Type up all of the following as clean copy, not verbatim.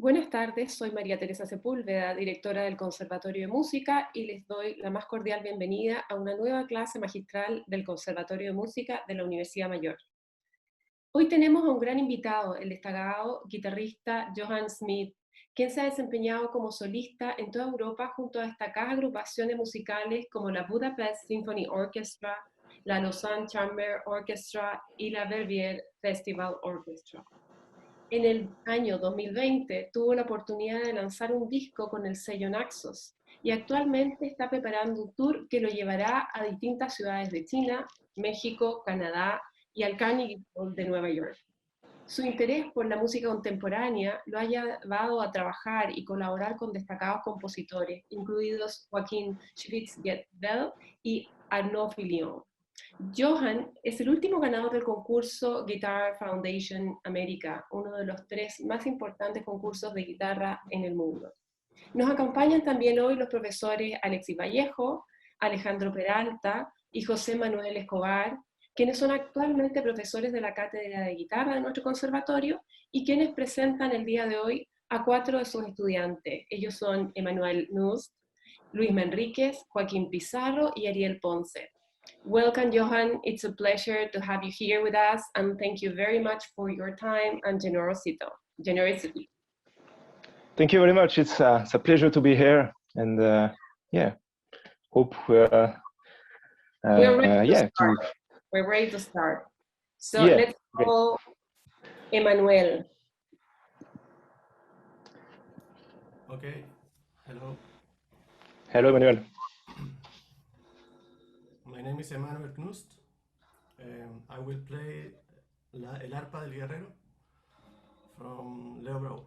Buenas tardes, soy María Teresa Sepúlveda, directora del Conservatorio de Música, y les doy la más cordial bienvenida a una nueva clase magistral del Conservatorio de Música de la Universidad Mayor. Hoy tenemos a un gran invitado, el destacado guitarrista Johan Smith, quien se ha desempeñado como solista en toda Europa junto a destacadas agrupaciones musicales como la Budapest Symphony Orchestra, la Lausanne Chamber Orchestra y la Verbier Festival Orchestra. En el año 2020 tuvo la oportunidad de lanzar un disco con el sello Naxos y actualmente está preparando un tour que lo llevará a distintas ciudades de China, México, Canadá y al Carnegie Hall de Nueva York. Su interés por la música contemporánea lo ha llevado a trabajar y colaborar con destacados compositores, incluidos Joaquín Schwitzgebel y Arnaud Filion. Johan es el último ganador del concurso Guitar Foundation América, uno de los 3 más importantes concursos de guitarra en el mundo. Nos acompañan también hoy los profesores Alexis Vallejo, Alejandro Peralta y José Manuel Escobar, quienes son actualmente profesores de la Cátedra de Guitarra de nuestro conservatorio y quienes presentan el día de hoy a 4 de sus estudiantes. Ellos son Emanuel Nust, Luis Manríquez, Joaquín Pizarro y Ariel Ponce. Welcome, Johan. It's a pleasure to have you here with us, and thank you very much for your time and generosity. Thank you very much. It's a pleasure to be here, and hope We're ready to start. So let's call Emanuel. Okay. Hello. Hello, Emanuel. My name is Emanuel Knust. I will play El arpa del guerrero from Leo Brouwer.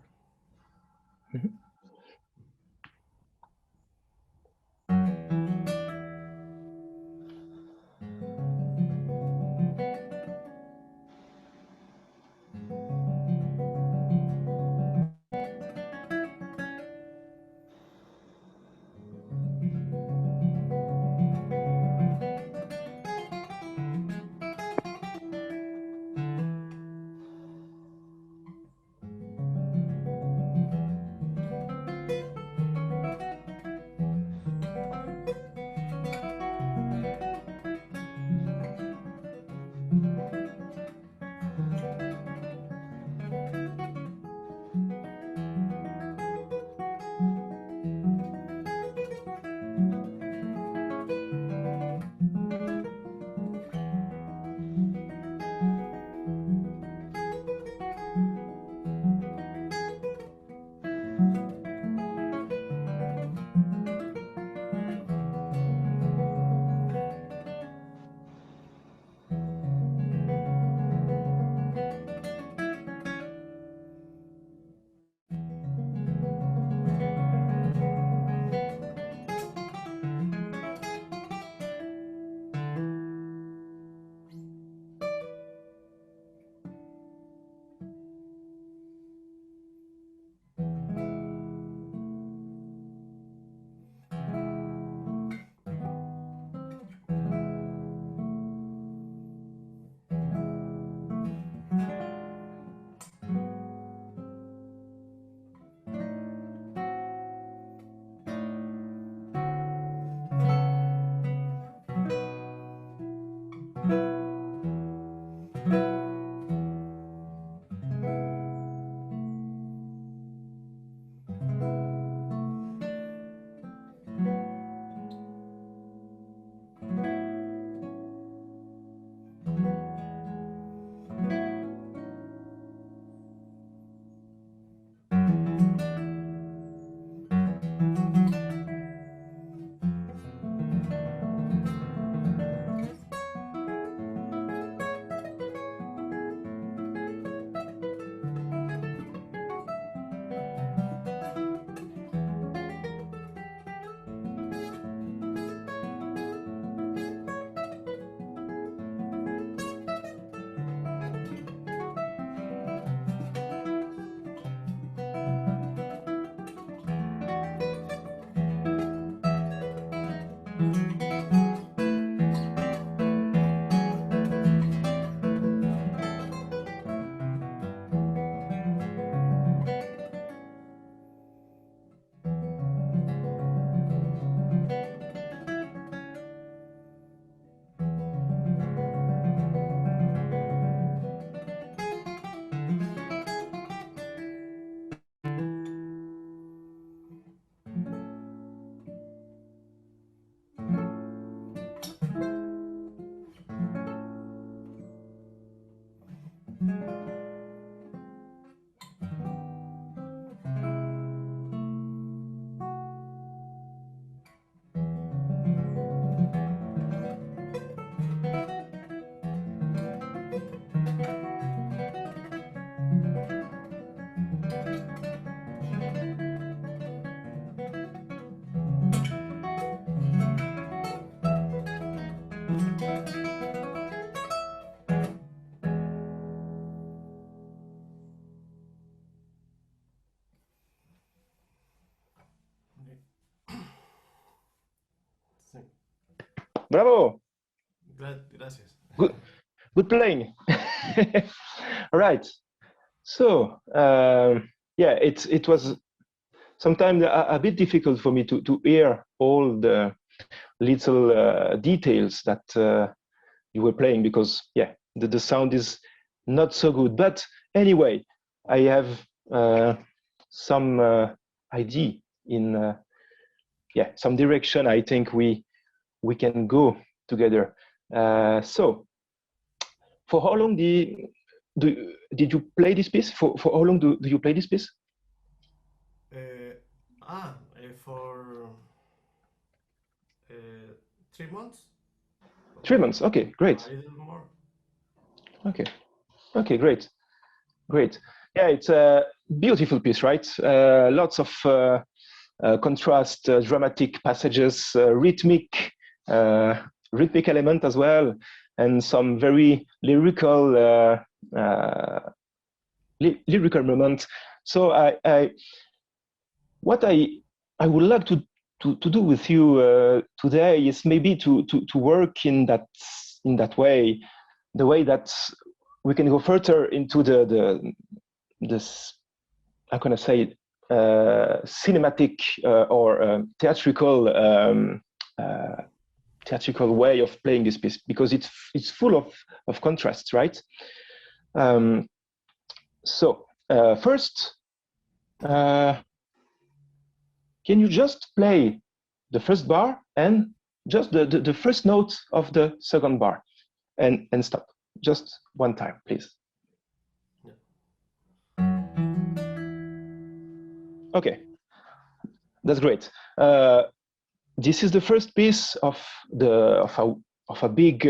Bravo. Gracias. Good playing. All right. So yeah, it was sometimes a bit difficult for me to hear all the little details that you were playing, because yeah, the sound is not so good. But anyway, I have some idea in yeah, some direction. I think we can go together. So for how long did you play this piece? For how long do you play this piece? For 3 months. 3 months. Okay, great. A little more. Okay, okay, great, great. Yeah, it's a beautiful piece, right? Lots of contrast, dramatic passages, rhythmic element as well, and some very lyrical lyrical moments. So what I would like to do with you today is maybe to work in that way, the way that we can go further into this, how can I say it, cinematic or theatrical way of playing this piece, because it's full of contrasts, right? So first, can you just play the first bar and just the first note of the second bar and stop just one time, please? Okay, that's great. This is the first piece of a big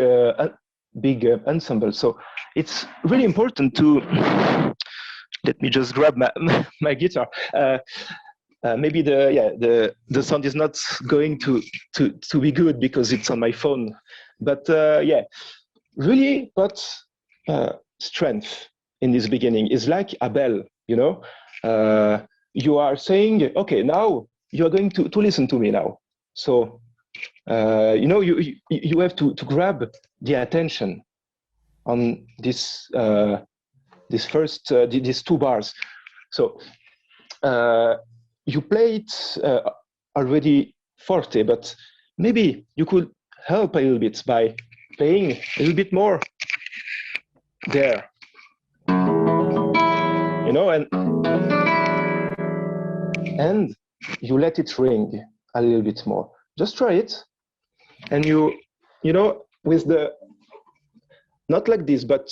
ensemble, so it's really important to. Let me just grab my guitar. Maybe the sound is not going to be good because it's on my phone, but yeah, really, but strength in this beginning is like a bell, you know. You are saying, okay, now you are going to listen to me now. So you know, you have to grab the attention on this first these two bars. So you play it already forte, but maybe you could help a little bit by playing a little bit more there, you know, and you let it ring a little bit more. Just try it, and you know, with the, not like this, but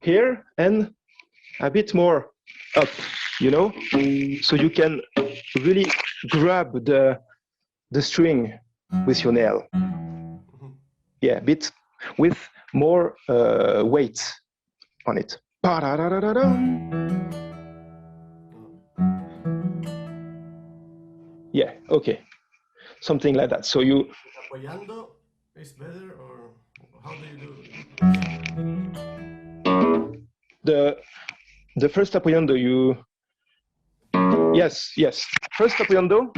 here and a bit more up, you know, so you can really grab the string with your nail. Yeah, a bit with more weight on it. Yeah, okay, something like that. So you. Apoyando is better, or how do you do? The first apoyando, you. Yes. First apoyando.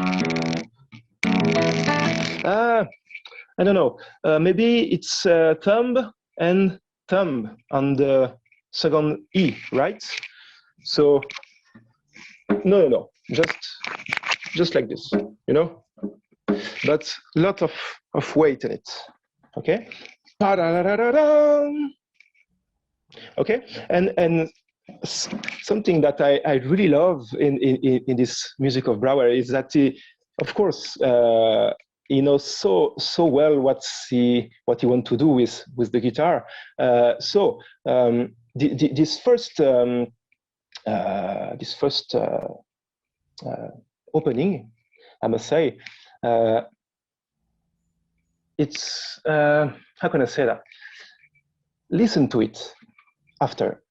I don't know. Maybe it's thumb and thumb on the second E, right? So no, just like this, you know, but a lot of weight in it. Okay. Okay, and something that I really love in this music of Brouwer is that he, of course, he knows so well what he wants to do with the guitar. So this first opening, I must say, it's how can I say that? Listen to it after.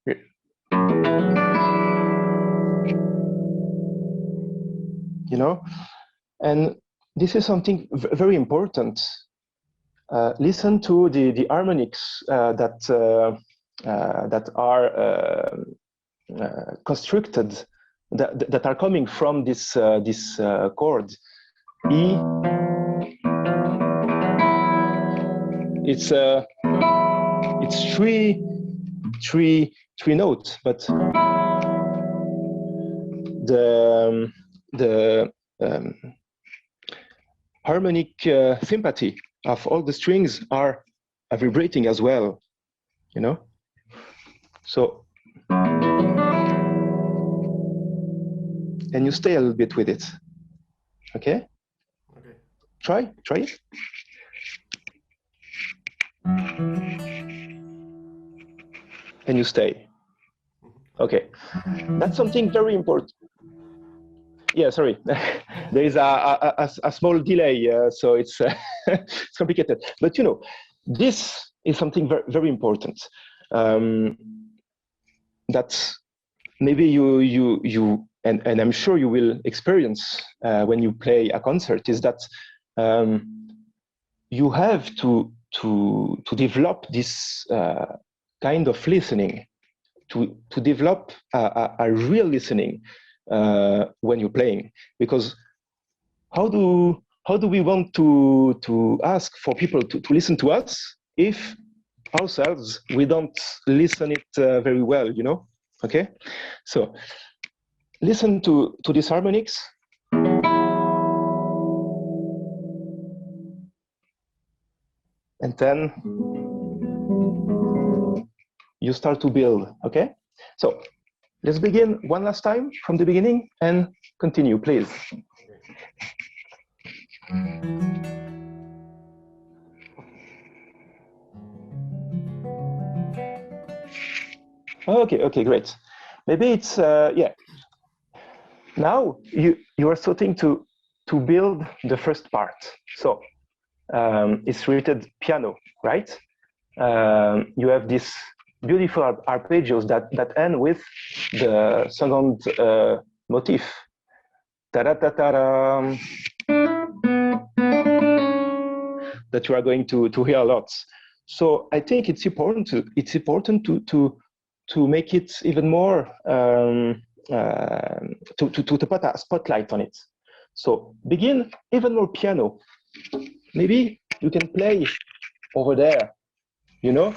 You know, and this is something very important. Listen to the harmonics that are constructed, that are coming from this chord E, it's three notes, but the harmonic sympathy of all the strings are vibrating as well, you know. So, and you stay a little bit with it, okay? Okay. Try it. And you stay. Okay, that's something very important. Yeah, sorry, there is a small delay, so it's it's complicated. But you know, this is something very, very important. That maybe you and I'm sure you will experience when you play a concert, is that you have to develop this kind of listening, to develop a real listening when you're playing, because how do we want to ask for people to listen to us if ourselves we don't listen it very well, you know? Okay, so listen to these harmonics. And then you start to build, okay? So let's begin one last time from the beginning and continue, please. Okay, great. Maybe it's, yeah. Now you are starting to build the first part. So it's rated piano, right? You have this beautiful arpeggios that end with the second motif. Ta-da-ta-ta-da, that you are going to hear a lot. So I think it's important to make it even more to put a spotlight on it. So begin even more piano. Maybe you can play over there. You know,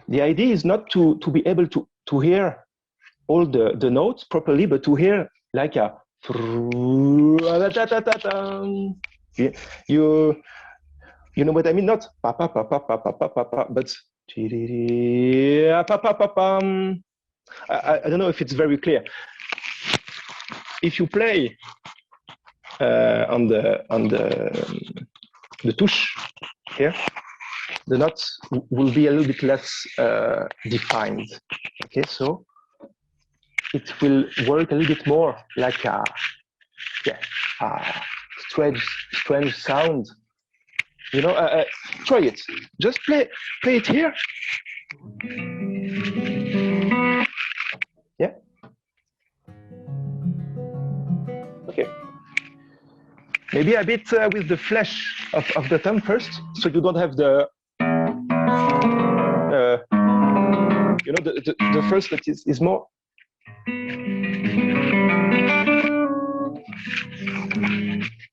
the idea is not to be able to hear all the notes properly, but to hear like a you know what I mean? Not pa pa pa pa pa pa pa pa pa, but I don't know if it's very clear. If you play on the touche here, the notes will be a little bit less defined. Okay, so it will work a little bit more like a strange sound. You know, try it. Just play it here. Yeah. Okay. Maybe a bit with the flesh of the thumb first, so you don't have the you know, the first that is more.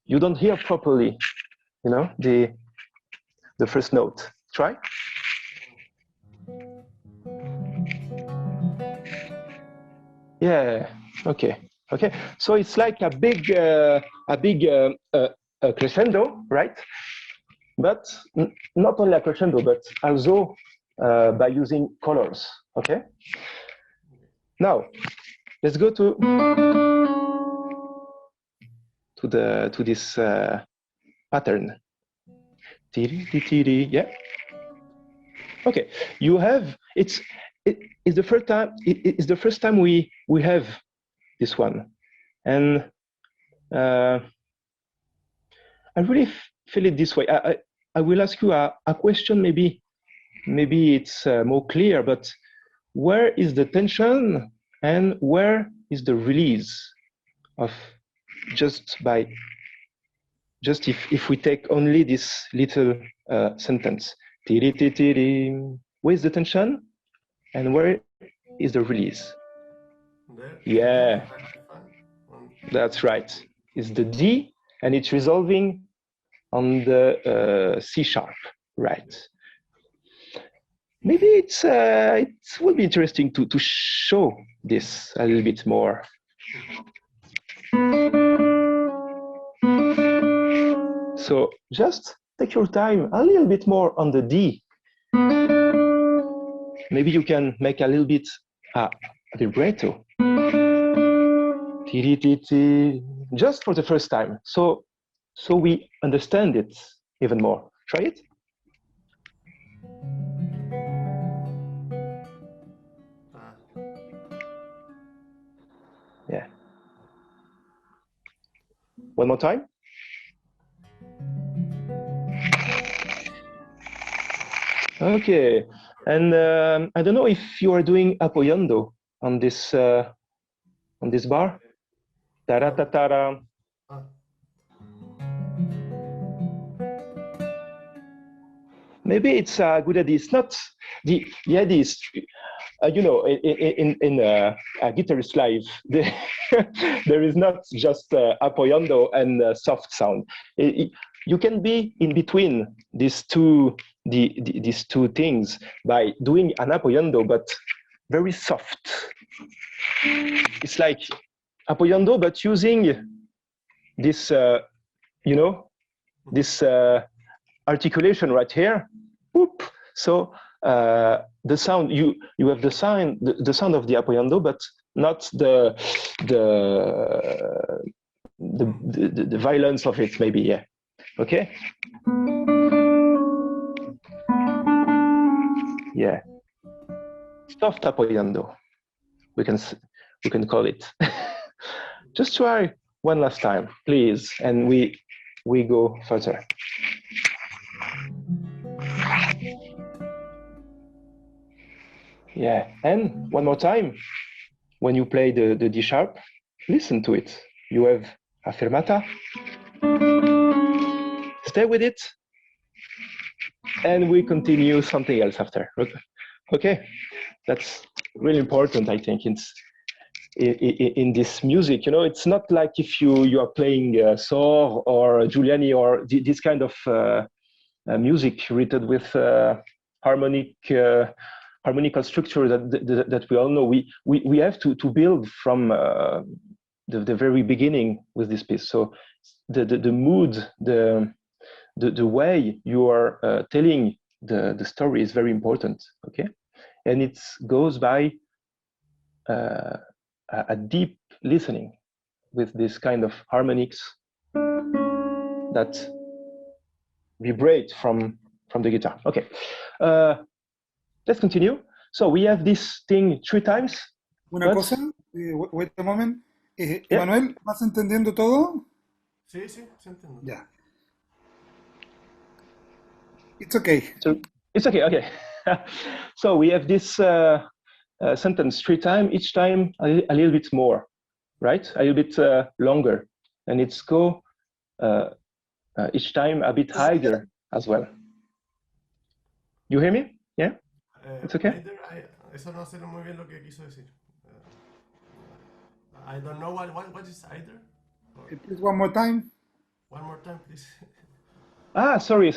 You don't hear properly, you know, the first note. Try. Yeah. Okay. So it's like a big crescendo, right? But not only a crescendo, but also by using colors. Okay. Now let's go to this pattern. Yeah. Okay. You have it's the first time. It's the first time we have this one, and I really feel it this way. I will ask you a question. Maybe it's more clear. But where is the tension and where is the release of just if we take only this little sentence? Where is the tension and where is the release? There. Yeah, that's right. It's the D and it's resolving on the C sharp, right? maybe it would be interesting to show this a little bit more. So just take your time a little bit more on the D. Maybe you can make a little bit vibrato. Just for the first time, so we understand it even more. Try it. Yeah. One more time. Okay. And I don't know if you are doing apoyando on this bar. Ta-ra-ta-ta-ra. Maybe it's a good idea. It's not the idea is, you know, in a guitarist life, there is not just apoyando and soft sound. You can be in between these two things by doing an apoyando, but very soft. It's like apoyando, but using this, you know, this articulation right here. Whoop. So the sound you have the sound of the apoyando, but not the violence of it. Maybe, yeah. Okay. Yeah. Soft apoyando. We can call it. Just try one last time, please, and we go further. Yeah, and one more time, when you play the D sharp, listen to it. You have a fermata. Stay with it, and we continue something else after. Okay, that's really important, I think. In this music, you know, it's not like if you are playing Sor or Giuliani or this kind of music written with harmonical structure that we all know. We have to build from the very beginning with this piece. So the mood, the way you are telling the story is very important. Okay, and it goes by a deep listening with this kind of harmonics that vibrate from the guitar. Okay, let's continue. So we have this thing 3 times. Una cosa, wait a moment. Emanuel, ¿vas entendiendo todo? Sí, sí, sí entiendo. Ya. It's okay. So it's okay, okay. So we have this sentence 3 times, each time a little bit more, right? A little bit longer. And it's go each time a bit higher as well. You hear me? Yeah? It's okay? Eso no sé muy bien lo que quiso decir. I don't know what is either. Please, one more time. One more time, please. Sorry.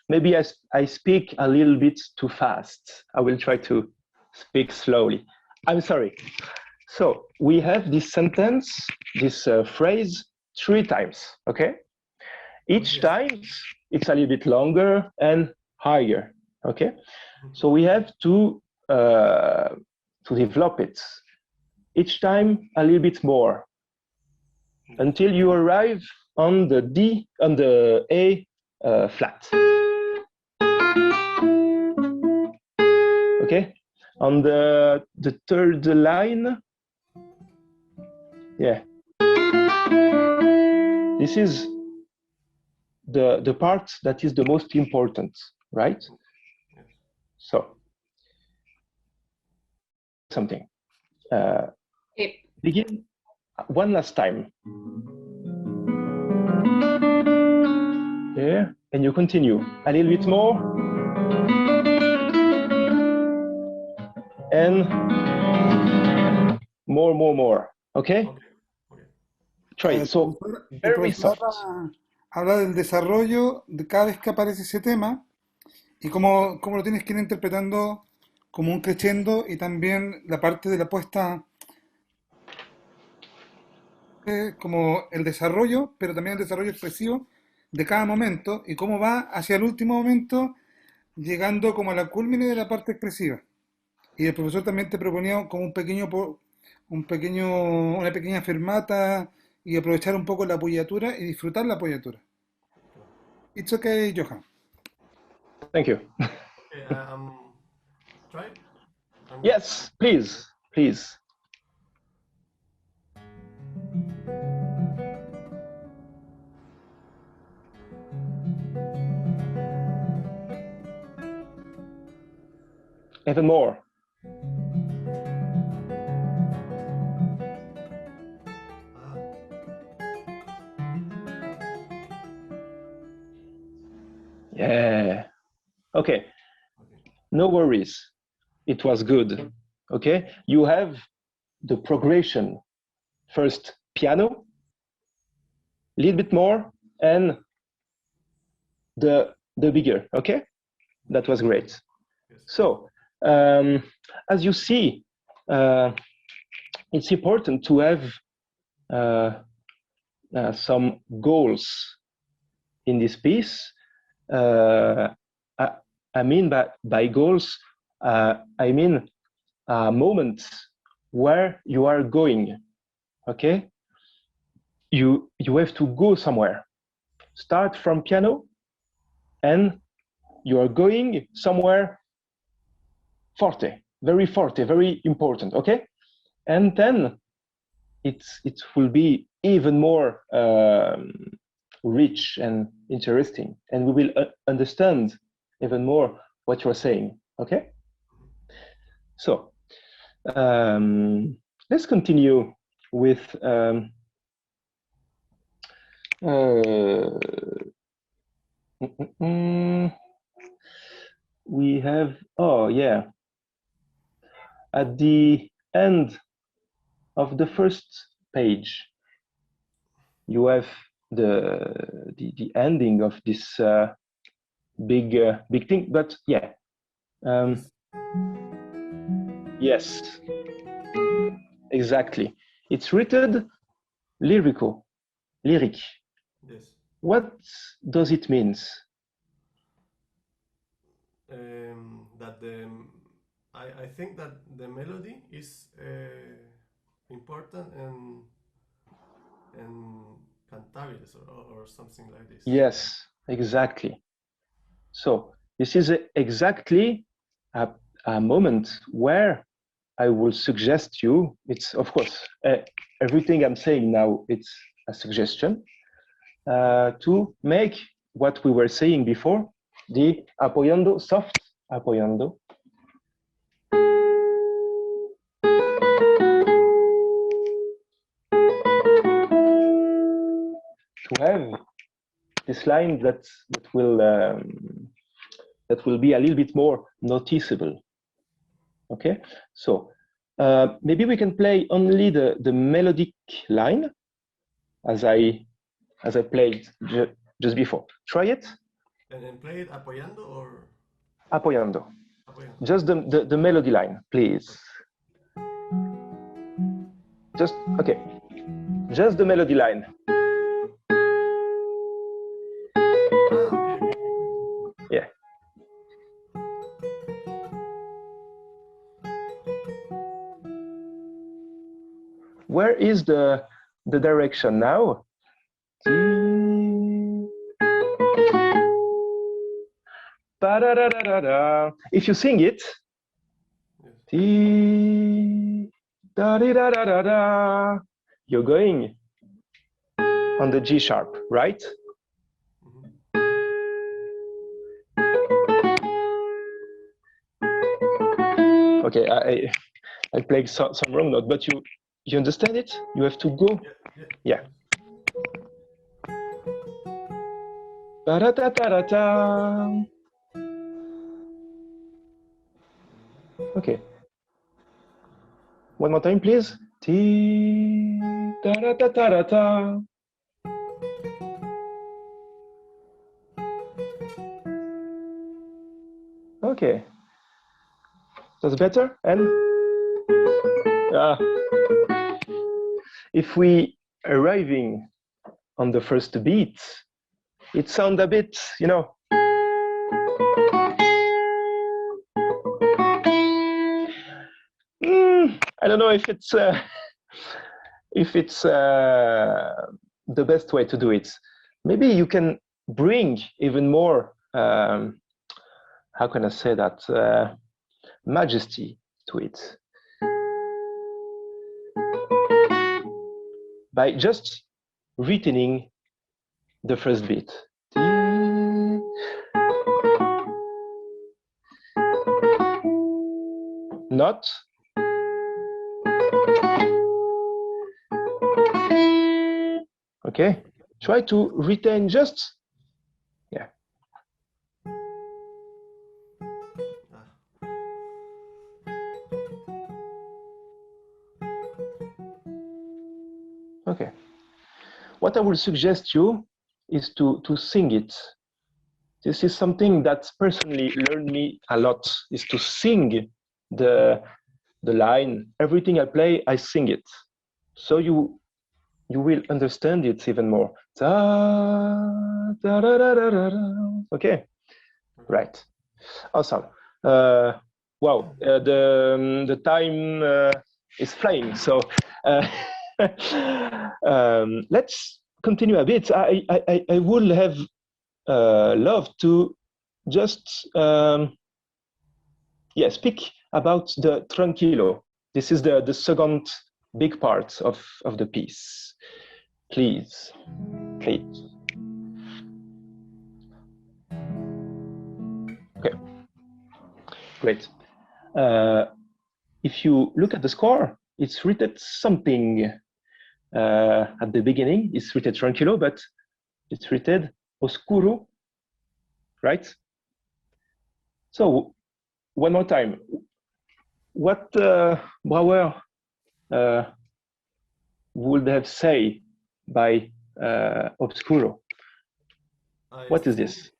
Maybe I speak a little bit too fast. I will try to speak slowly. I'm sorry. So we have this sentence, this phrase 3 times, okay? Each time it's a little bit longer and higher, okay? So we have to develop it. Each time a little bit more until you arrive on the D, on the A flat. Okay, on the third line. Yeah, this is the part that is the most important, right? So something. Begin one last time. Yeah, and you continue a little bit more. And more. Okay? Try it. So, very soft. Habla del desarrollo de cada vez que aparece ese tema y cómo lo tienes que ir interpretando como un crescendo y también la parte de la puesta, como el desarrollo, pero también el desarrollo expresivo de cada momento y cómo va hacia el último momento, llegando como a la culmine de la parte expresiva. Y el profesor también te proponía como una pequeña fermata y aprovechar un poco la apoyatura y disfrutar la apoyatura. It's okay, Johan. Thank you. Okay, try. Yes, please, please. Even more. Yeah. Okay. No worries. It was good. Okay. You have the progression. First piano, a little bit more, and the bigger. Okay. That was great. Yes. So, as you see, it's important to have some goals in this piece. I mean by goals, I mean moments where you are going. Okay, you have to go somewhere. Start from piano, and you are going somewhere forte, very important. Okay, and then it will be even more rich and interesting, and we will understand even more what you're saying. Okay, so let's continue with we have, oh yeah, at the end of the first page you have the ending of this big thing, but yeah, yes, exactly, it's written lyric. Yes. What does it mean? That I think that the melody is important and cantables or something like this. Yes, exactly. So this is exactly a moment where I will suggest you, it's of course, everything I'm saying now, it's a suggestion, to make what we were saying before, the apoyando, soft apoyando. To have this line that will be a little bit more noticeable. Okay, so maybe we can play only the melodic line as I played just before. Try it. And play it apoyando or Apoyando. apoyando. Just the melody line, please. Just okay. Just the melody line. Okay. Yeah. Where is the direction now? If you sing it, you're going on the G sharp, right? Okay, I played some wrong note, but you understand it? You have to go. Yeah. Okay. One more time, please. Okay, that's better. And if we arriving on the first beat, it sounds a bit, you know. I don't know if it's the best way to do it. Maybe you can bring even more. How can I say that? Majesty to it by just retaining the first beat. Not okay. Try to retain just okay. What I will suggest you is to sing it. This is something that personally learned me a lot, is to sing the line. Everything I play, I sing it. So you will understand it even more. Okay, right. Awesome. Wow, the time is flying. So let's continue a bit. I would have loved to just speak about the tranquillo. This is the second big part of the piece. Please. Okay, great. If you look at the score, it's written something at the beginning. It's written tranquillo, but it's written oscuro, right? So one more time. What Bauer would have said by obscuro? What is this?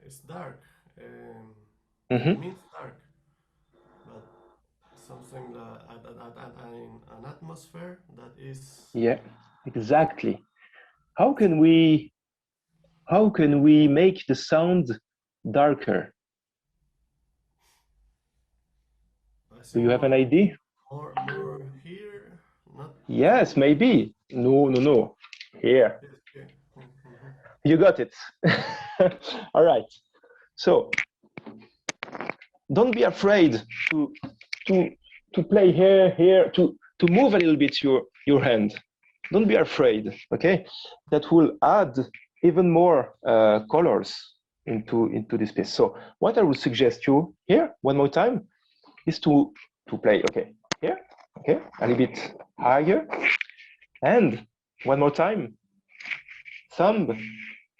It's dark. Mm-hmm. It means dark, but something that an atmosphere that is. Yeah, exactly. How can we make the sound darker? Do you have an idea? More here, not. Yes, maybe. No. Here. Okay. You got it. All right. So don't be afraid to play here, to move a little bit your hand. Don't be afraid, okay? That will add even more colors into this piece. So what I would suggest you here, one more time, is to play, okay, here, okay, a little bit higher, and one more time, thumb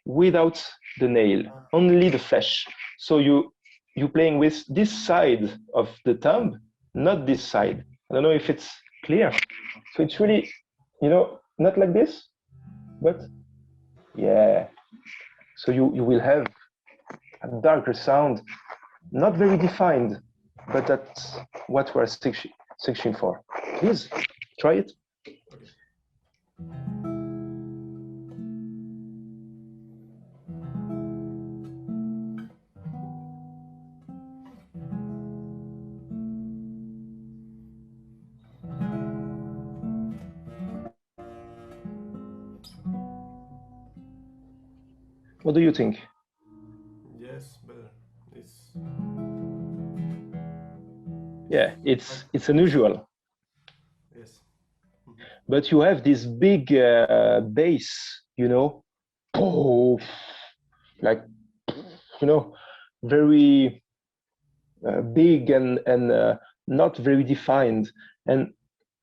without the nail, only the flesh. So you playing with this side of the thumb, not this side. I don't know if it's clear. So it's really, not like this, but yeah. So you will have a darker sound, not very defined, but that's what we're searching for. Please try it. Okay. What do you think? Yes, better. Yeah, it's unusual. Yes. But you have this big bass, oh, like, very big and not very defined. And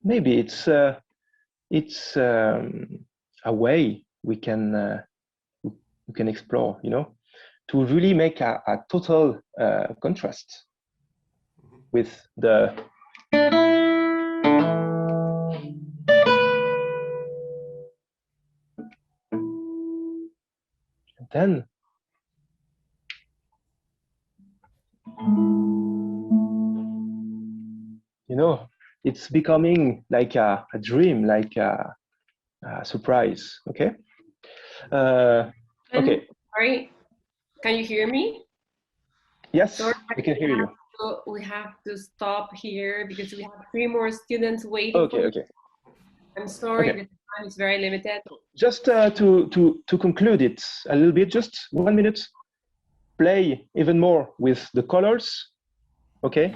maybe it's a way we can explore, to really make a total contrast with the. Then you know, it's becoming like a dream, like a surprise. Okay. Okay. Sorry, can you hear me? Yes, Sorry, I can hear you. we have to stop here because we have 3 more students waiting for Okay, you. okay. I'm sorry, Okay. the time is very limited. Just to conclude it a little bit, just 1 minute. Play even more with the colors. Okay.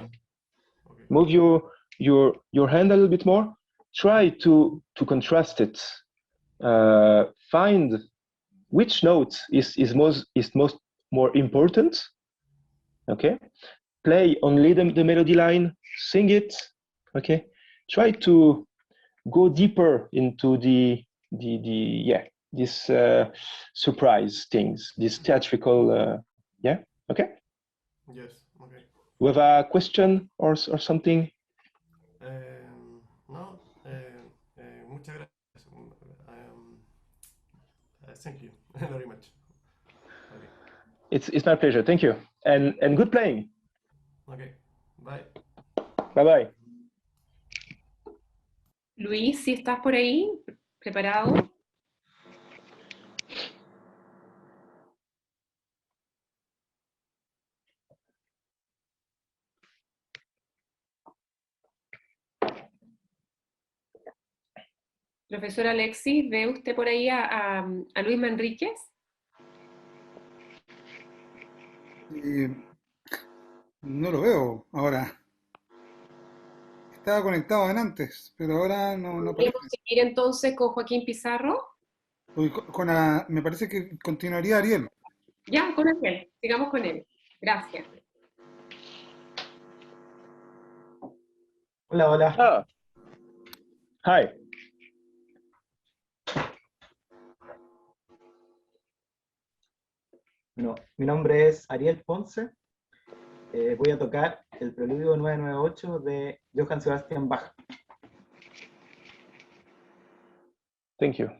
Move your hand a little bit more. Try to contrast it. Find which note is most more important. Okay. Play only the melody line. Sing it. Okay. Try to go deeper into the this surprise things, this theatrical. Yeah. Okay. Yes. Okay. You have a question or something? No. Muchas gracias. Thank you very much. Okay. It's my pleasure. Thank you. And good playing. Okay. Bye. Bye bye. Luis, si estás por ahí, preparado. Profesor Alexis, ¿ve usted por ahí a Luis Manríquez? No lo veo ahora. Estaba conectado antes, pero ahora no aparece. ¿Podríamos seguir entonces con Joaquín Pizarro? Me parece que continuaría Ariel. Ya, con él. Sigamos con él. Gracias. Hola, hola. Ah. Hi. Bueno, mi nombre es Ariel Ponce. Voy a tocar el preludio 998 de Johann Sebastian Bach. Thank you.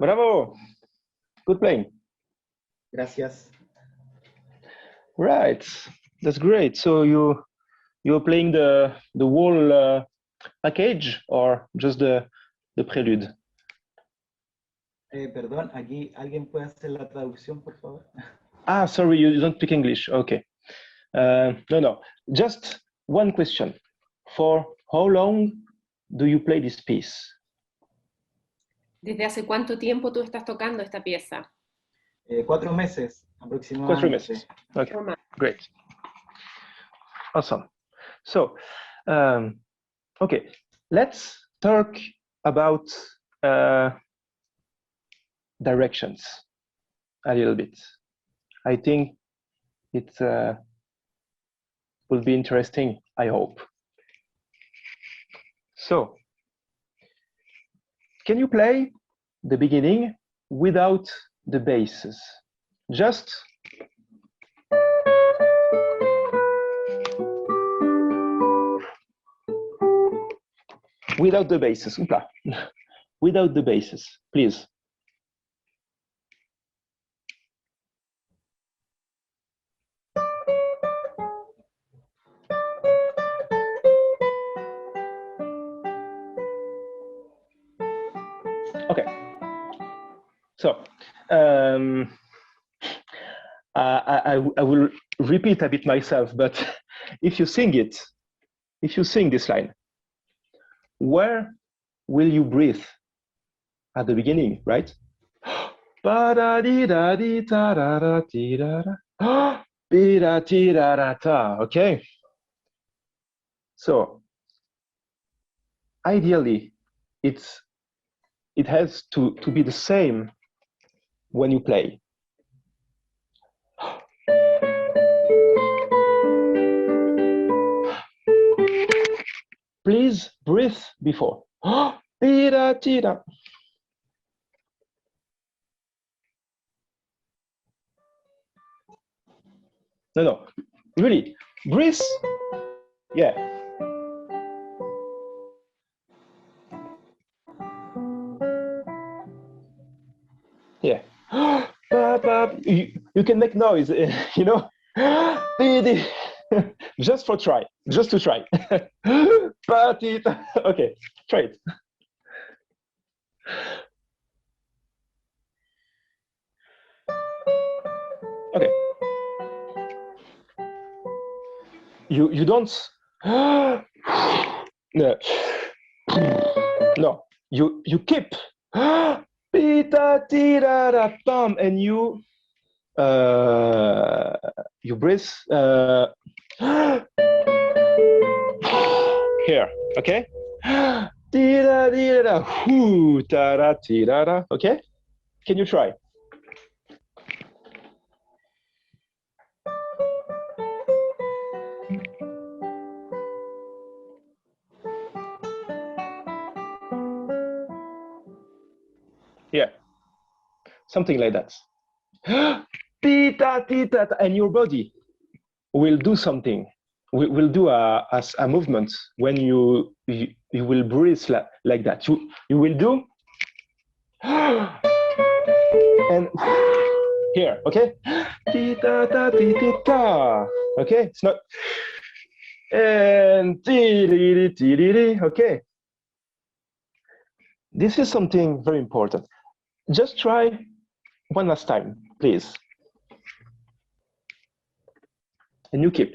Bravo. Good playing. Gracias. Right. That's great. So you're playing the whole package or just the prelude? Perdón, aquí alguien puede hacer la traducción, por favor. Ah, sorry, you don't speak English. Okay. No. Just one question. For how long do you play this piece? ¿Desde hace cuánto tiempo tú estás tocando esta pieza? 4 meses aproximadamente. 4 meses. Okay, great. Awesome. So, okay, let's talk about directions a little bit. I think it will be interesting, I hope. So, can you play the beginning without the basses? Just without the basses. Oopla. Without the basses, please. Okay. So I will repeat a bit myself, but if you sing this line, where will you breathe? At the beginning, right? Okay. So ideally, it has to be the same when you play. Please breathe before. No, really, breathe. Yeah. Yeah. You can make noise, you know. Just to try. But okay, try it. Okay. You don't. No. No. You keep. And you breathe here, okay? Okay? Can you try? Yeah, something like that. And your body will do something. Will do a movement when you will breathe like that. You will do and here, okay? Okay, it's not and okay. This is something very important. Just try one last time, please. And you keep.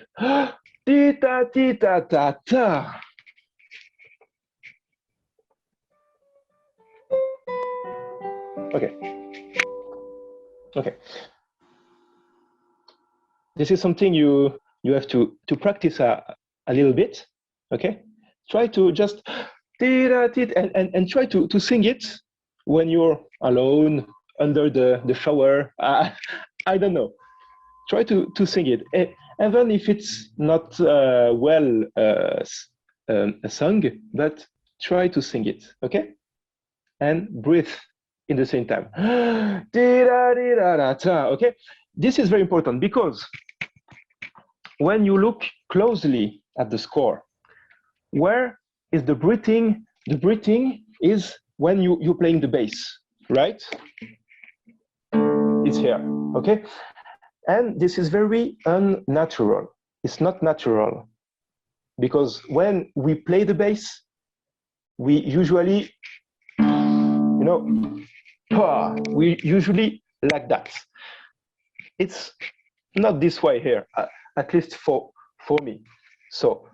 Okay. Okay. This is something you have to practice a little bit. Okay. Try to just and try to sing it when you're alone under the shower. I don't know. Try to sing it, even if it's not well sung, but try to sing it, okay? And breathe in the same time. Okay? This is very important because when you look closely at the score, where is the breathing? The breathing is when you're playing the bass. right? It's here, okay? And this is very unnatural. It's not natural because when we play the bass, we usually, we usually like that. It's not this way here, at least for me. So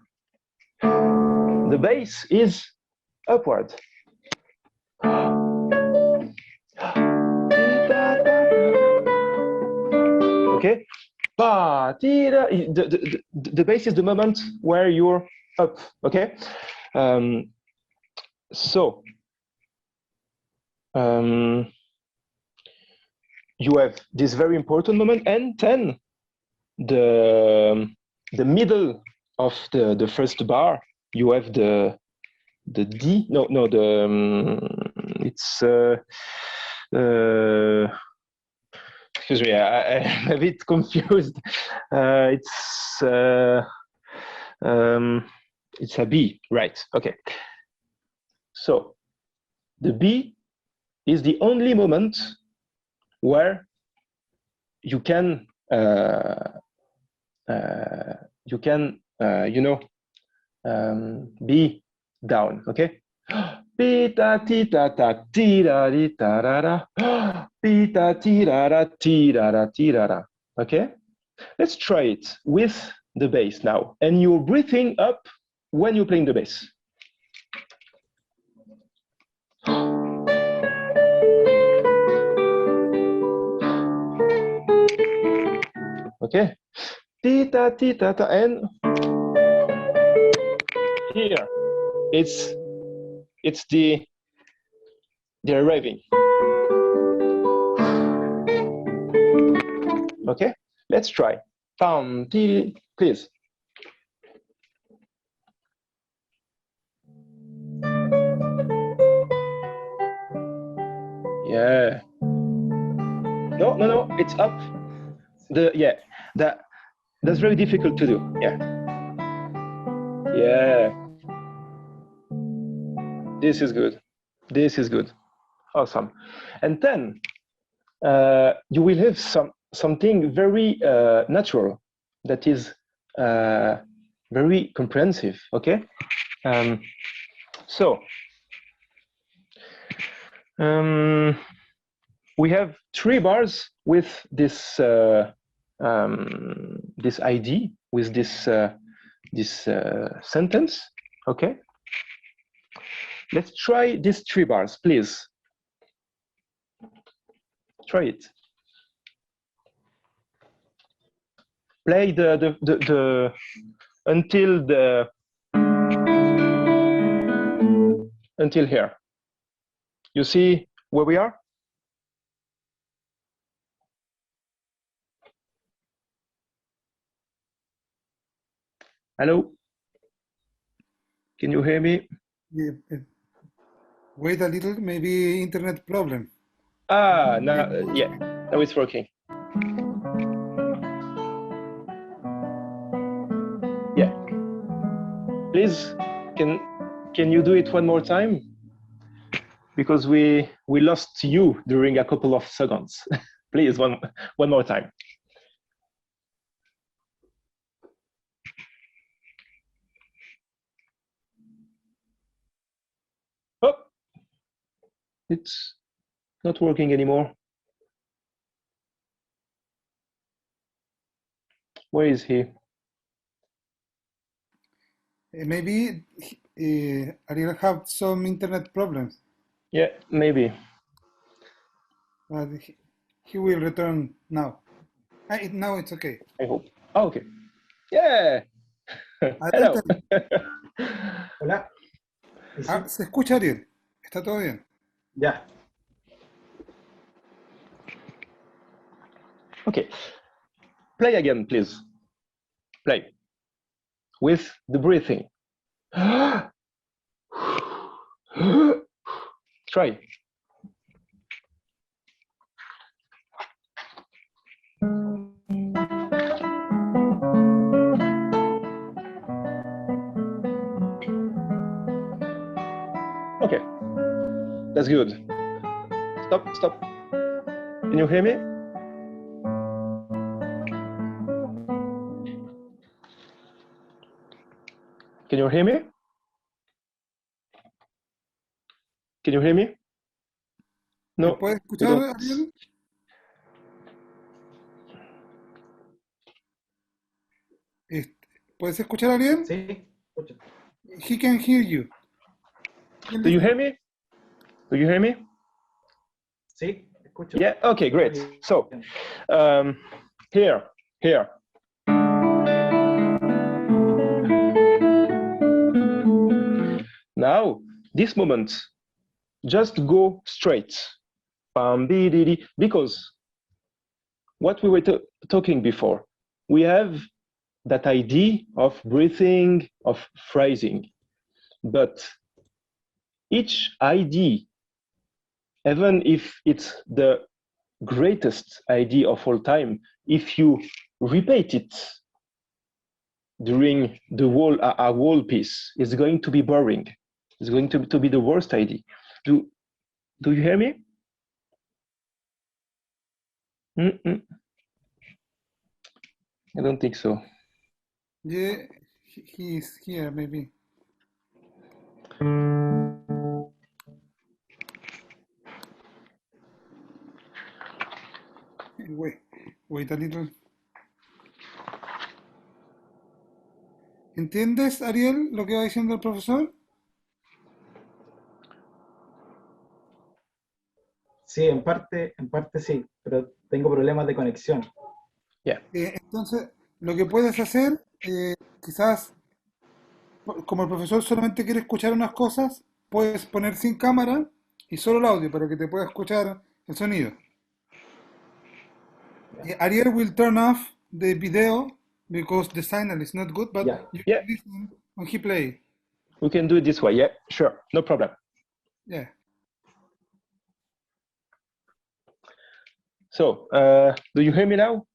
the bass is upward. Okay, the bass is the moment where you're up. Okay, so you have this very important moment, and then the middle of the first bar, you have the D. No, it's excuse me, I'm a bit confused. It's a B, right? Okay. So the B is the only moment where you can be down. Okay. Pita tita ta tira di tarara. Pita tirara tirara tirara. Okay. Let's try it with the bass now. And you're breathing up when you're playing the bass. Okay. Tita tita ta, and here it's the arriving. Okay, let's try. Please. Yeah. No, it's up. That's very difficult to do. Yeah. This is good. Awesome. And then you will have something very natural that is very comprehensive. Okay. So we have 3 bars with this this ID, with this sentence. Okay. Let's try these 3 bars, please. Try it. Play the until here. You see where we are? Hello? Can you hear me? Yeah. Wait a little, maybe internet problem. Now it's working. Yeah. Please, can you do it one more time? Because we lost you during a couple of seconds. Please, one more time. Oh, it's not working anymore. Where is he? Maybe Ariel have some internet problems. Yeah, maybe. But he will return now. Now it's okay. I hope. Oh, okay. Yeah. Hello. Hola. Se escucha, Ariel. Está todo bien. Ya. Okay. Play again, please. Play. With the breathing. Try. Okay, that's good. Stop. Can you hear me? Can you hear me? Can you hear me? ¿Me No. puede escuchar, Ariel? ¿Puedes escuchar, Ariel? Sí, escucho. He can hear you. Do you hear me? Do you hear me? Sí, escucho. Yeah. Okay. Great. So, here. Now, this moment, just go straight. Because what we were talking before, we have that idea of breathing, of phrasing, but each idea, even if it's the greatest idea of all time, if you repeat it during the whole piece, it's going to be boring. It's going to be the worst idea. Do you hear me? I don't think so. Yeah, he is here, maybe. Wait a little. ¿Entiendes, Ariel, lo que va diciendo el profesor? Sí, en parte sí, pero tengo problemas de conexión. Yeah. Entonces, lo que puedes hacer, quizás, como el profesor solamente quiere escuchar unas cosas, puedes poner sin cámara y solo el audio para que te pueda escuchar el sonido. Ariel will turn off the video because the signal is not good, but you can listen when he play. We can do it this way. Yeah, sure, no problem. Yeah. So, do you hear me now?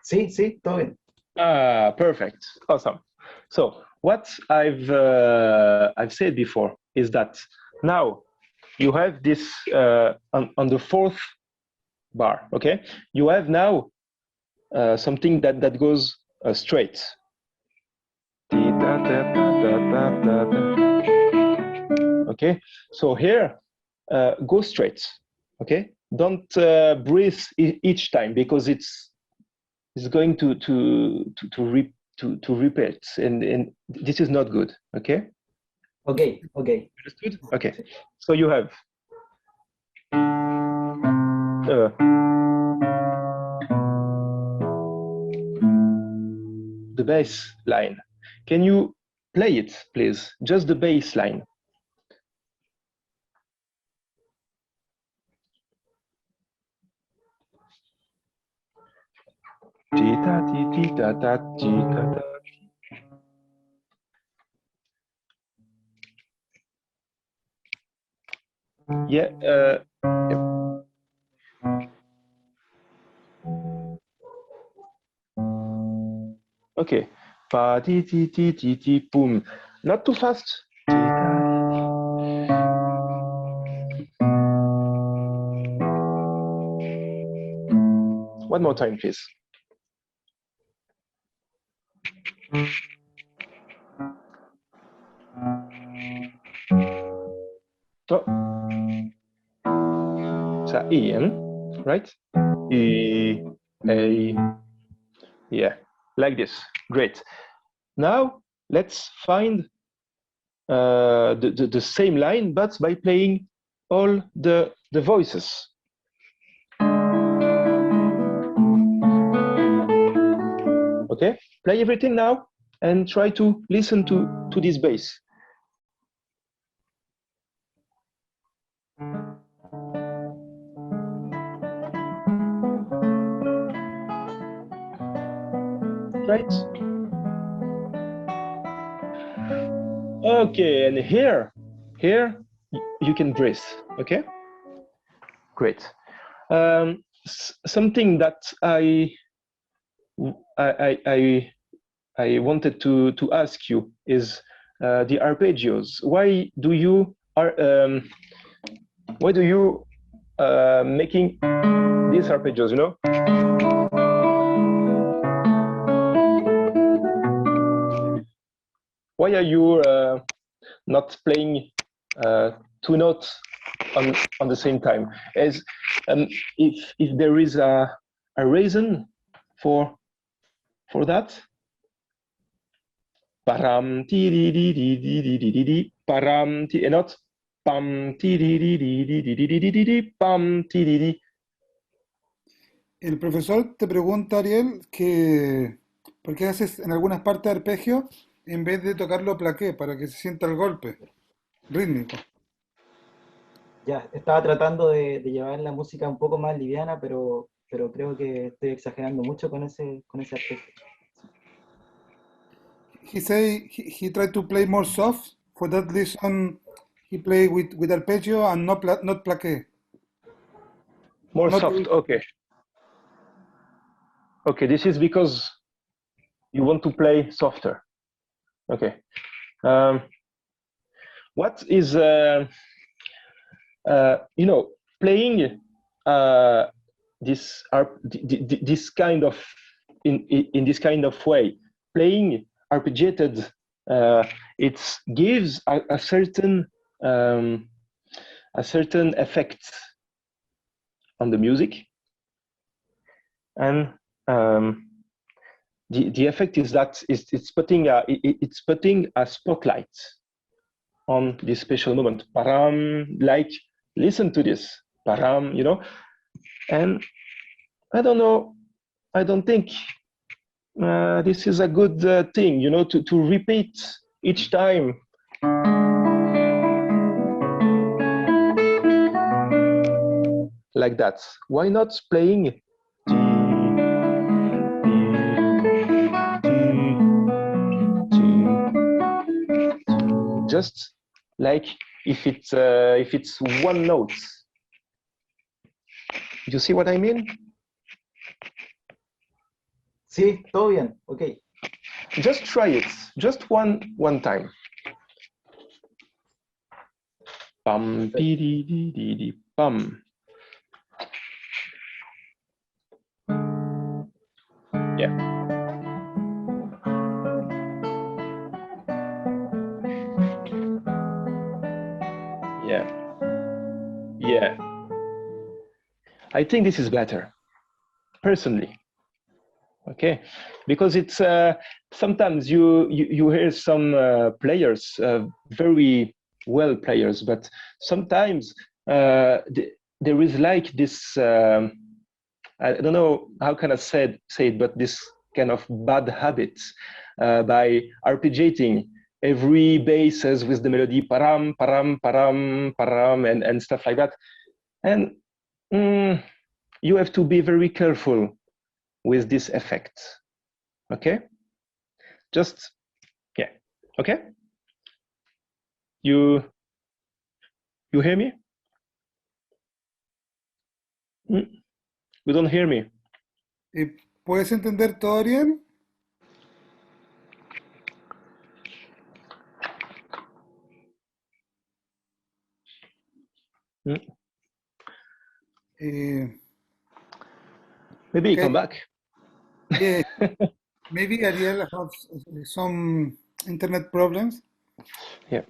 Sí, todo bien. Perfect, awesome. So, what I've said before is that now you have this on the fourth bar. Okay, you have now something that goes straight. Okay, so here go straight. Okay, don't breathe each time because it's going to repeat, and this is not good. Okay. Okay. Understood. Okay. So you have the bass line. Can you play it, please? Just the bass line. Yeah. Okay. Pa ti ti ti ti ti boom. Not too fast. One more time, please. Oh. So Ian, right? E, A, yeah, like this. Great. Now let's find the same line, but by playing all the voices. Okay, play everything now and try to listen to this bass. Right? Okay, and here you can breathe. Okay, great. Something that I wanted to ask you is the arpeggios. Why do you making these arpeggios? You know. Why are you not playing two notes on the same time? As if there is a reason for that. Param ti di di di di di di di di param ti and not pam ti di di di di di di di di di pam ti di di. El profesor te pregunta, Ariel, que por qué haces en algunas partes de arpegio en vez de tocarlo plaqué para que se sienta el golpe rítmico. Ya, estaba tratando de llevar la música un poco más liviana, pero creo que estoy exagerando mucho con ese aspecto. He say he tried to play more soft. For that reason, he play with arpeggio and not plaqué. More Not soft. Okay. Okay. This is because you want to play softer. Okay. What is you know, playing this kind of in this kind of way, playing arpeggiated, it gives a certain effect on the music, and the effect is that it's putting a spotlight on this special moment. Param, like, listen to this. Param, you know. And I don't know, I don't think this is a good thing, you know, to repeat each time. Like that. Why not playing just like if it's one note? You see what I mean? Sí, todo bien, okay. Just try it, just one time. Pam, pi, di, di, di, di, pam. Yeah. Yeah. Yeah. I think this is better, personally. Okay, because it's sometimes you hear some players, very well players, but sometimes there is like this. I don't know how can I say it, but this kind of bad habit by arpeggiating every basses with the melody param param param param and stuff like that, and you have to be very careful with this effect. Okay, just yeah. Okay, you hear me? You don't hear me? ¿Puedes entender todo, Ariel? Maybe okay. you come back. Yeah, maybe Ariel has some internet problems. Yeah.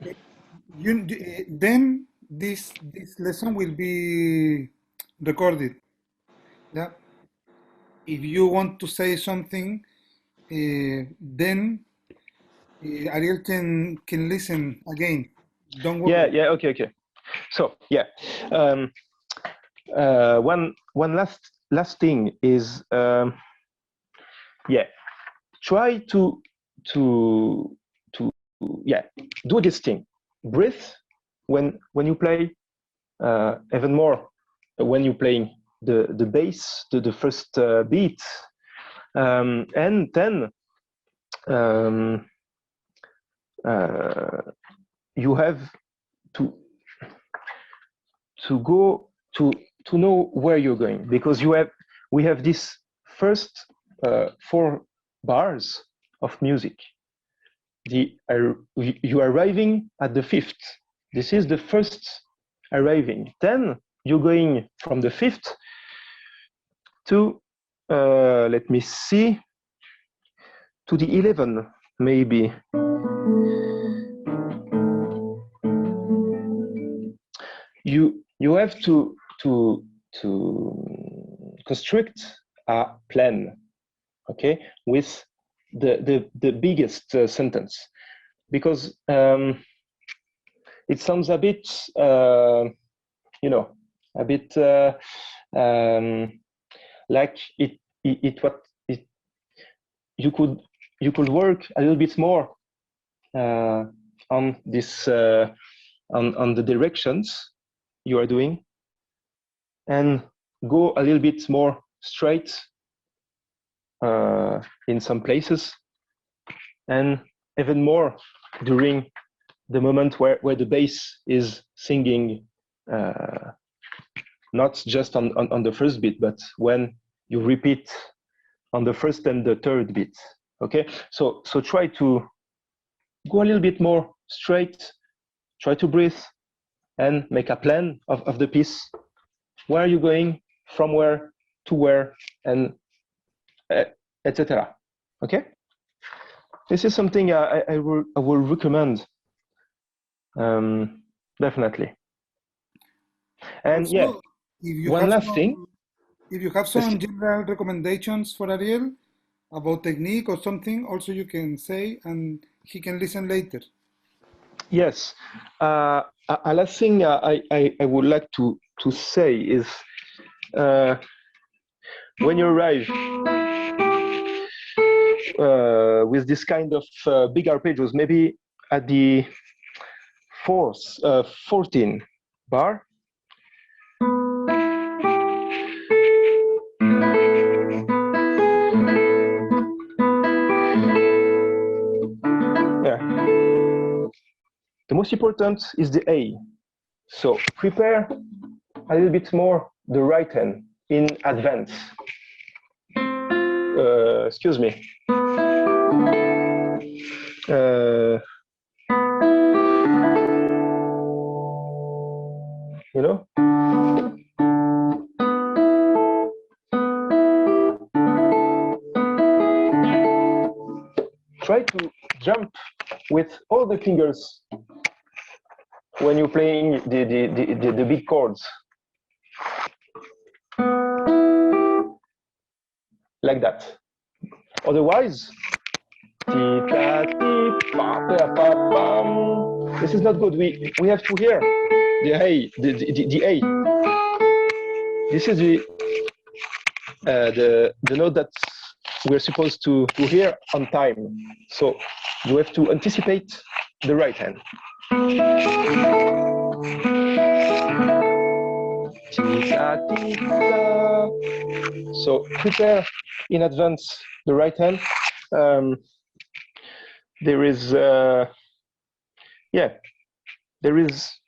Then this lesson will be recorded. Yeah. If you want to say something, then Ariel can listen again. Don't worry. Yeah. Okay. So yeah, one last thing is yeah, try to yeah, do this thing. Breathe when you play, even more when you're playing the bass, the first beat, and then you have to go to know where you're going, because we have this first 4 bars of music. you are arriving at the fifth. This is the first arriving. Then you're going from the fifth to, let me see, to the 11, maybe. You have to construct a plan, okay, with the biggest sentence, because it sounds a bit, you know, a bit like you could work a little bit more on this on the directions you are doing, and go a little bit more straight in some places, and even more during the moment where the bass is singing, not just on the first beat, but when you repeat on the first and the third beat. Okay, so try to go a little bit more straight, try to breathe, and make a plan of the piece. Where are you going, from where to where, and etc. Okay, this is something I will recommend, definitely. And also, yeah, one last thing. If you have some general recommendations for Ariel about technique or something, also you can say, and he can listen later. Yes, a last thing I would like to say is, when you arrive with this kind of big arpeggios, maybe at the 14 bar, the most important is the A. So prepare a little bit more the right hand in advance. Excuse me. You know? Try to jump with all the fingers when you're playing the big chords. Like that. Otherwise, this is not good. We have to hear the A, the A. This is the note that we're supposed to hear on time. So you have to anticipate the right hand. So prepare in advance the right hand. There is, yeah, there is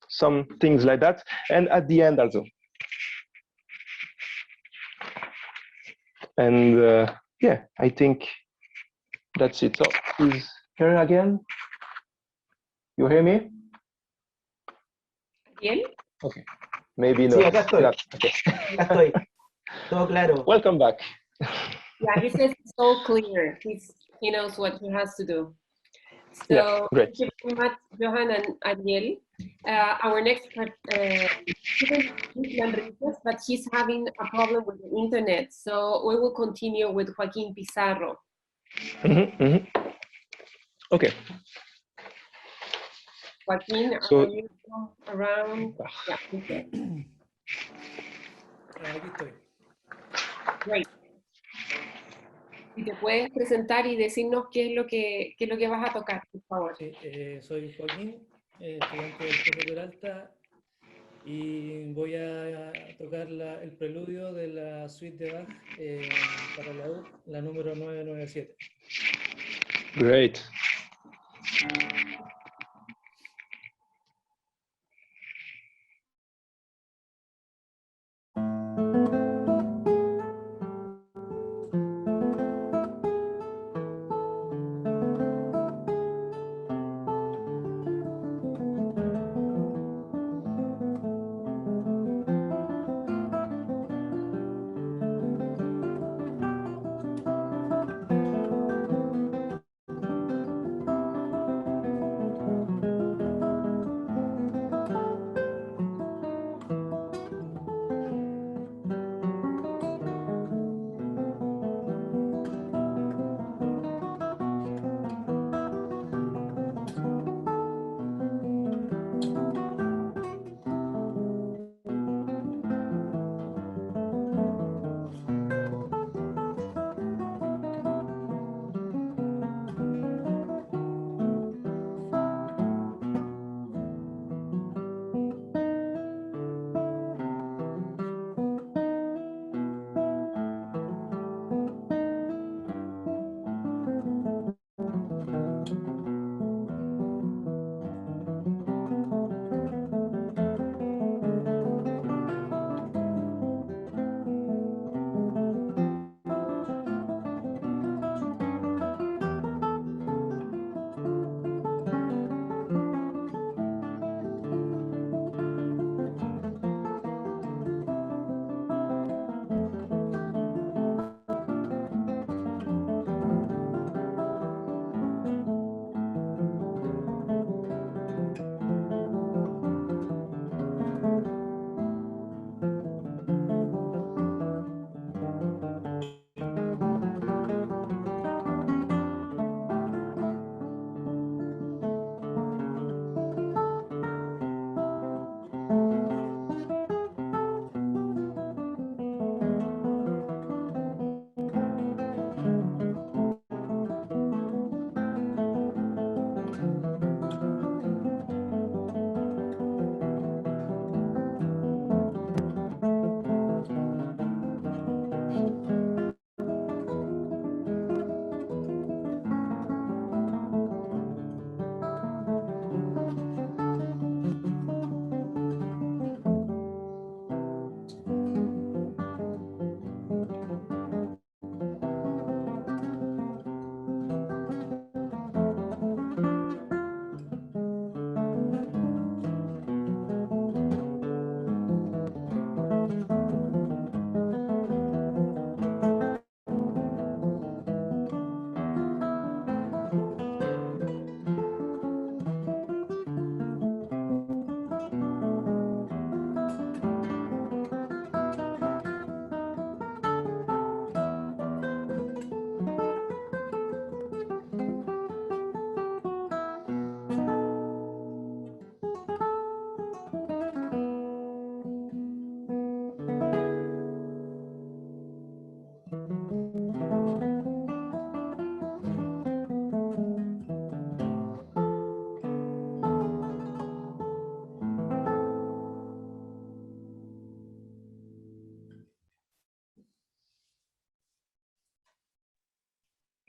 some things like that, and at the end also. And yeah, I think that's it. So please hear again. You hear me? Bien. Okay. Maybe no. Sí, acá estoy. Okay. Acá estoy. Todo claro. Welcome back. Yeah, he says it's so clear. He knows what he has to do. So yeah, great. Thank you very much, Johan and Ariel. Our next but he's having a problem with the internet. So we will continue with Joaquin Pizarro. Okay. Joaquin, are you around? Yeah, okay. Aquí estoy. Great. Si te puedes presentar y decirnos qué es lo que vas a tocar, por favor. Sí, soy Joaquín, estudiante del Profe Peralta, y voy a tocar el preludio de la suite de Bach para la U, la número 997. Great.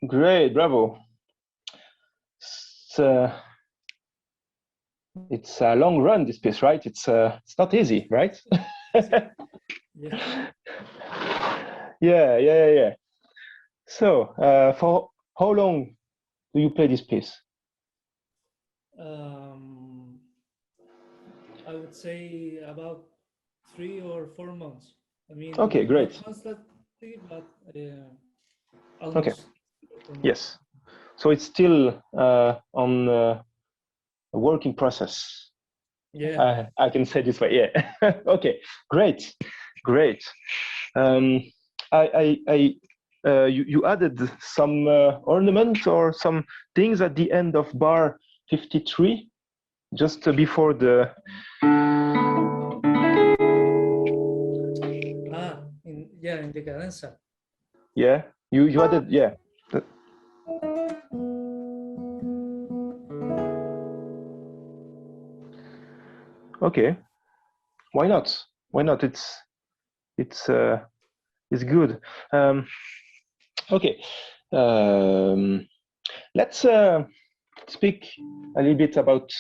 Great, bravo. It's a long run, this piece, right? It's not easy, right? Yeah. Yeah. So, for how long do you play this piece? I would say about 3 or 4 months. I mean, Okay, great. not constantly, but Okay. almost. Yes. So it's still on a working process. Yeah. I can say this way. Yeah. Okay. Great. You added some ornament or some things at the end of bar 53, just before the. In the cadenza. Yeah. You added. Yeah. Okay. Why not? It's good. Okay. Let's speak a little bit about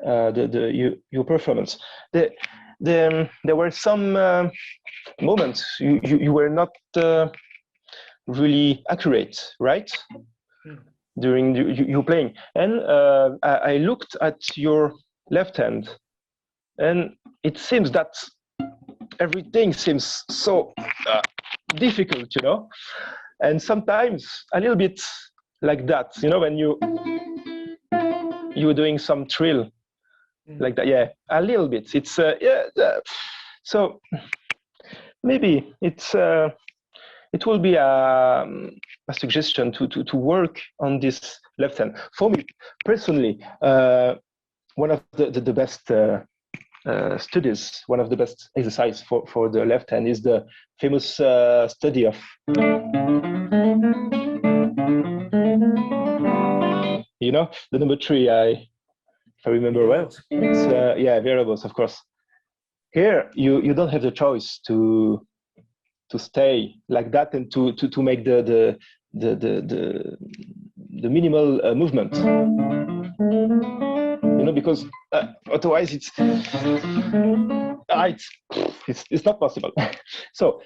your performance. There were some moments you were not really accurate, right? During you playing, and I looked at your left hand, and it seems that everything seems so difficult, and sometimes a little bit like that, when you're doing some trill like that. Yeah, a little bit. It's so maybe it will be a suggestion to work on this left hand. For me personally, one of the best studies, one of the best exercise for the left hand is the famous study of the number 3. If I remember well, it's variables, of course. Here you don't have the choice to stay like that and to make the minimal movement, because otherwise it's not possible. So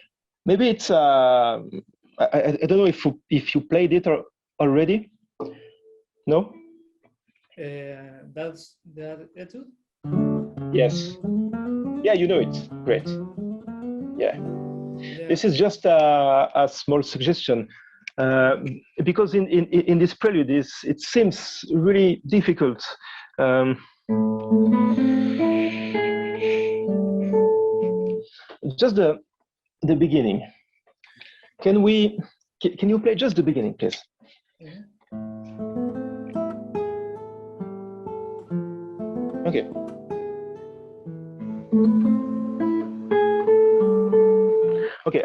maybe it's I don't know if you played it already. No. That's that etude. Yes. Yeah, you know it. Great. Yeah. This is just a small suggestion, because in this prelude, it seems really difficult. Just the beginning. Can you play just the beginning, please? Mm-hmm. Okay. Okay.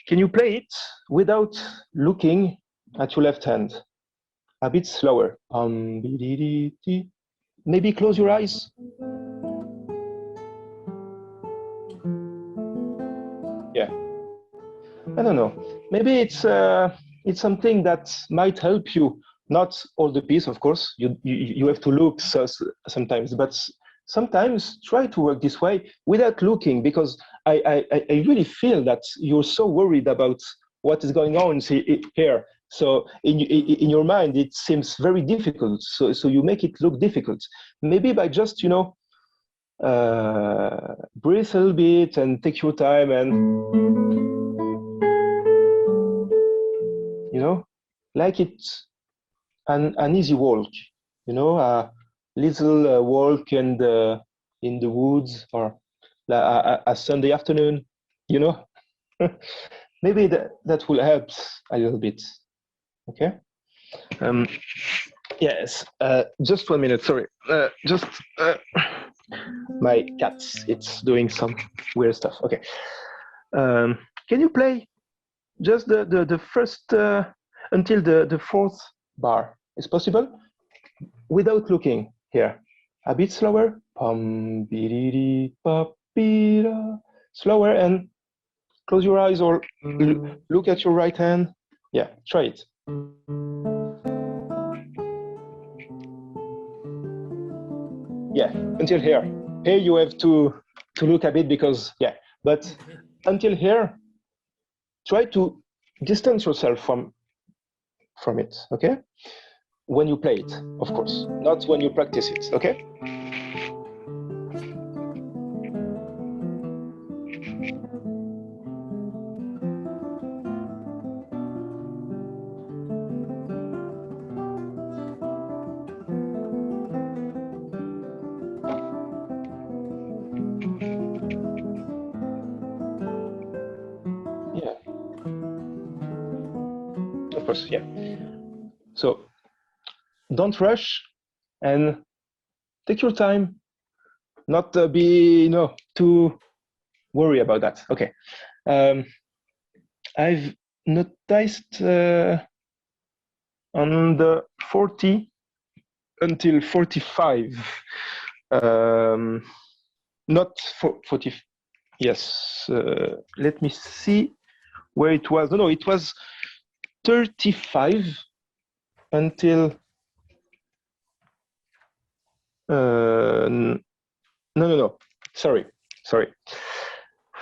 Can you play it without looking at your left hand? A bit slower. Maybe close your eyes. Yeah. I don't know. Maybe it's something that might help you. Not all the piece, of course. You have to look sometimes, but sometimes try to work this way without looking, because I really feel that you're so worried about what is going on here. So in your mind, it seems very difficult. So you make it look difficult. Maybe by just breathe a little bit and take your time and like it's an easy walk, a little walk in the woods, or a Sunday afternoon, maybe that will help a little bit. Okay. Yes. Just 1 minute. Sorry. Just my cat. It's doing some weird stuff. Okay. Can you play just the first until the fourth bar? Is possible without looking here. A bit slower. Slower, and close your eyes or look at your right hand. Yeah, try it. Yeah, until here. Here you have to look a bit because, yeah, but until here, try to distance yourself from it, okay? When you play it, of course, not when you practice it, okay? Yeah, of course, yeah. So don't rush and take your time, not be too worry about that. Okay. I've noticed on the 40 until 45, not 40. Yes, let me see where it was. No, it was 35 until no. Sorry.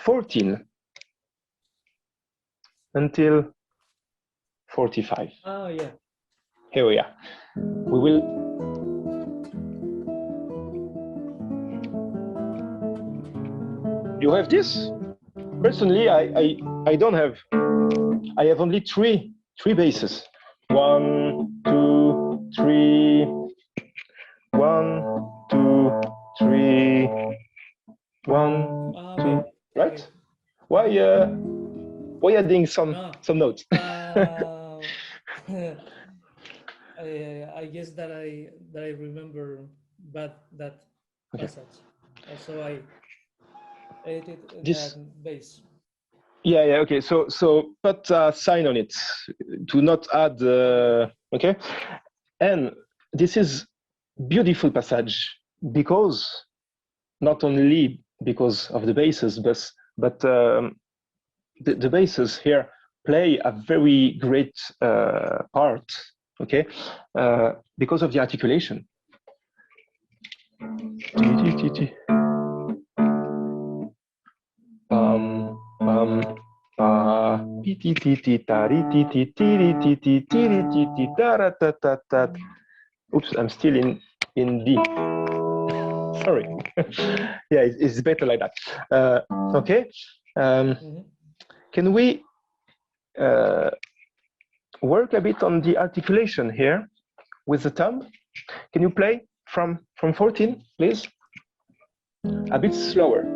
14 until 45. Oh, yeah. Here we are. We will. You have this? Personally, I don't have. I have only three basses. 1, 2, 3. 1, 2, 3. 1, 2. Right? Okay. Why adding some notes? I guess that I remember that passage. So I edited that bass. Yeah. Okay. So put a sign on it to not add. Okay. And this is beautiful passage because not only because of the basses, but the basses here play a very great part. Okay, because of the articulation. Oops, I'm still in D. Sorry. Yeah, it's better like that. Okay. Can we work a bit on the articulation here with the thumb? Can you play from 14, please? A bit slower.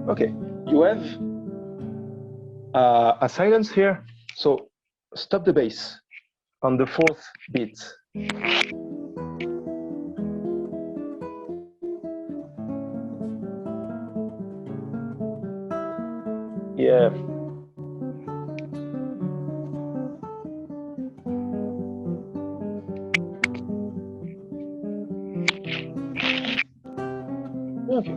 Okay, you have a silence here, so stop the bass on the 4th beat. Yeah. Okay.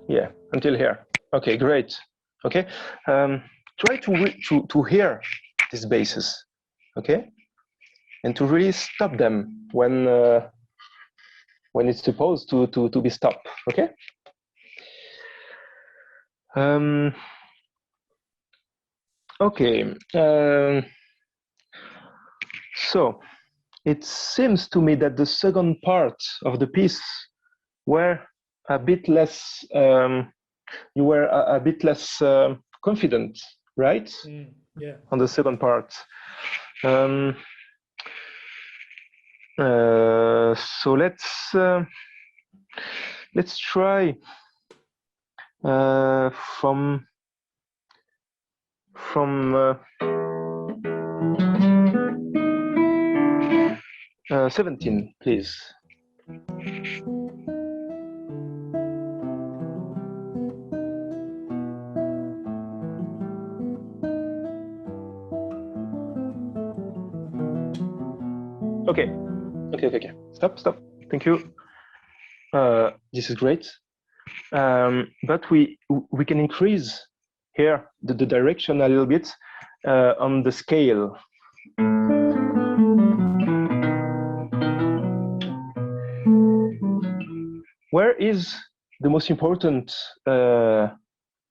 Yeah, until here. Okay, great. Okay, try to hear these basses. Okay, and to really stop them when it's supposed to be stopped. Okay. Okay. So it seems to me that the second part of the piece were a bit less. You were a bit less confident, right? Yeah. On the second part. So let's try from 17, please. Okay. Stop. Thank you. This is great. But we can increase here the direction a little bit on the scale. Where is the most important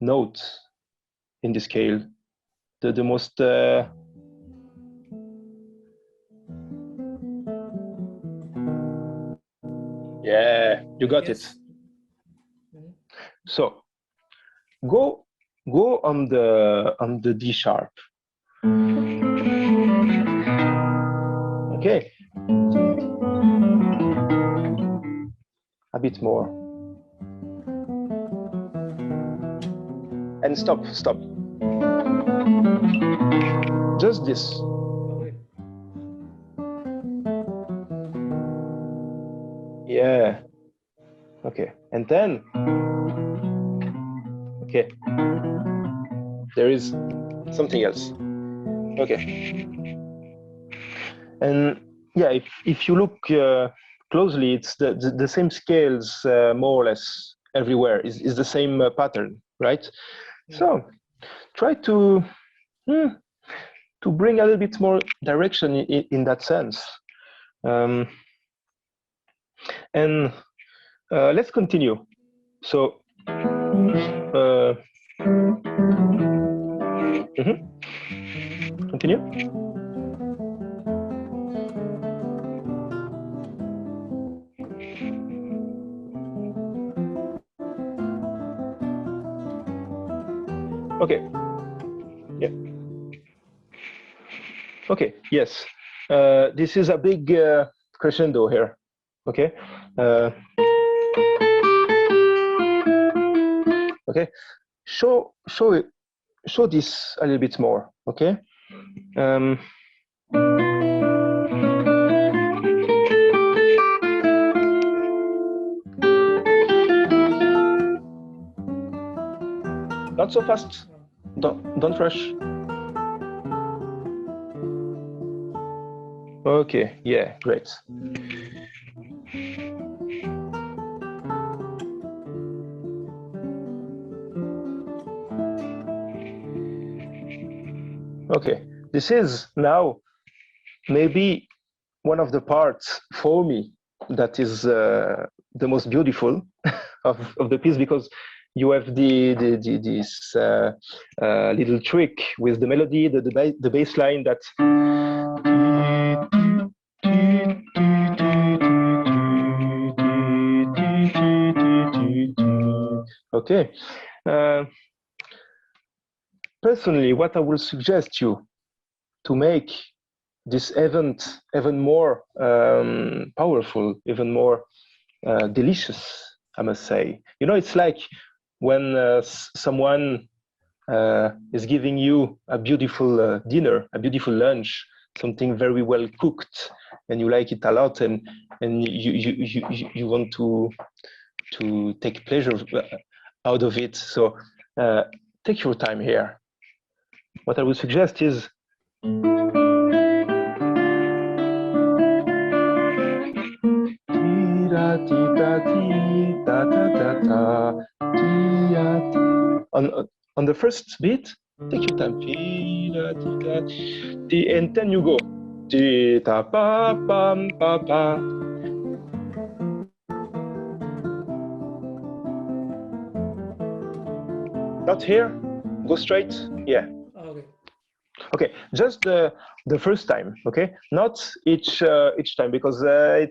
note in the scale? The most yeah, you got it. So go on the D sharp. Okay. A bit more. And stop. Just this. Okay. Yeah. Okay. And then okay. There is something else. Okay. And yeah, if you look closely, it's the same scales more or less everywhere. Is the same pattern, right? So try to bring a little bit more direction in that sense. And let's continue. So continue. Okay. Yeah. Okay. Yes. This is a big crescendo here. Okay. Okay. Show this a little bit more. Okay. Not so fast. Don't rush. Okay, yeah, great. Okay, this is now maybe one of the parts for me that is the most beautiful of the piece, because you have this little trick with the melody, the bass line that okay. Personally, what I will suggest you to make this event even more powerful, even more delicious, I must say. You know, it's like when someone is giving you a beautiful dinner, a beautiful lunch, something very well cooked, and you like it a lot, and you want to take pleasure out of it. So take your time here. What I would suggest is on the first beat, take your time, and then you go. Not here, go straight, yeah. Okay. Okay, just the first time, okay? Not each time, because no,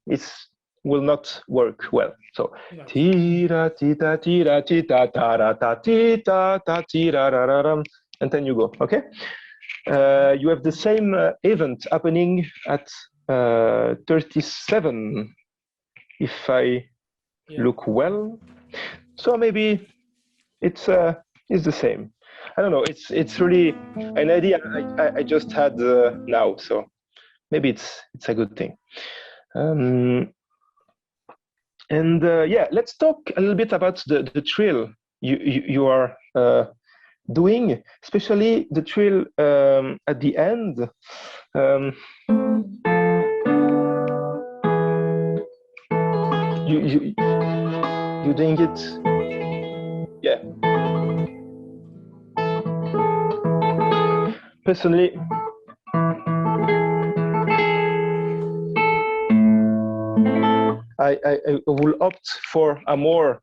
it's will not work well. So tira tita tira tita tara ta tita ta tira rararam, and then you go, okay? You have the same event happening at 37, if I look well. So maybe it's the same. I don't know. It's really an idea I just had now, so maybe it's a good thing. And yeah, let's talk a little bit about the trill you are doing, especially the trill at the end. you doing it? Yeah. Personally, I will opt for a more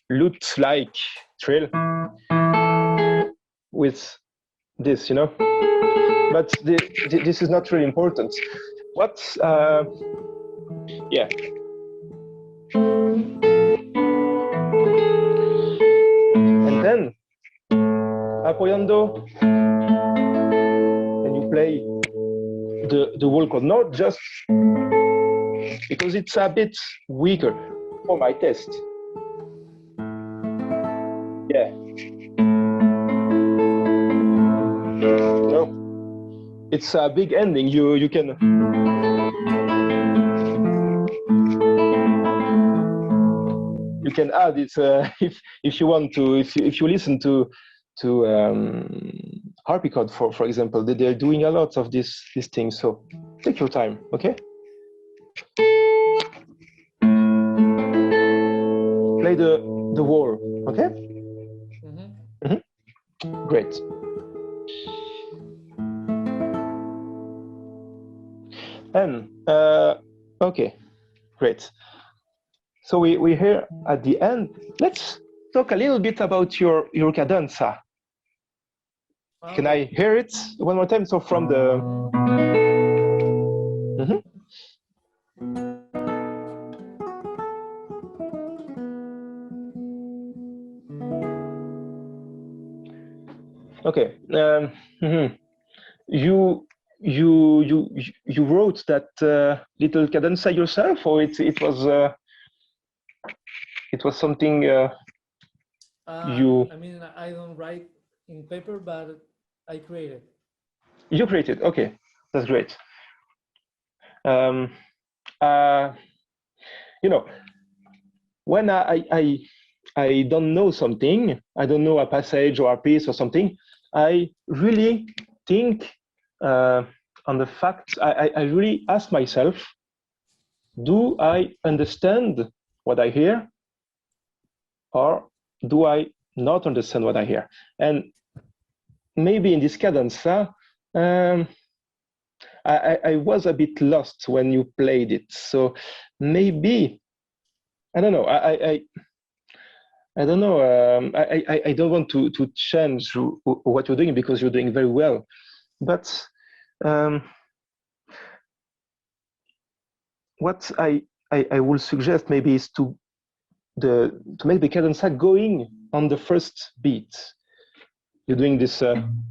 lute-like trill with this, you know. But this is not really important. What? Yeah. And then apoyando, and you play the whole chord, not just because it's a bit weaker for my test. Yeah. No, it's a big ending. You can. You can add it if you want to. If you listen to harpsichord, for example, they're doing a lot of these things. So take your time, okay? Play the wall, okay? Great. And okay, great. So we here at the end. Let's talk a little bit about your cadenza. Can I hear it one more time? So from the. Okay. You wrote that little cadenza yourself, or it was something you. I mean, I don't write in paper, but I created. You created. Okay, that's great. You know, when I don't know something, I don't know a passage or a piece or something, I really think on the fact, I really ask myself, do I understand what I hear, or do I not understand what I hear? And maybe in this cadenza, I was a bit lost when you played it. So maybe, I don't know, I don't know, I don't want to change what you're doing, because you're doing very well. But what I will suggest maybe is to make the cadenza going on the first beat. You're doing this. And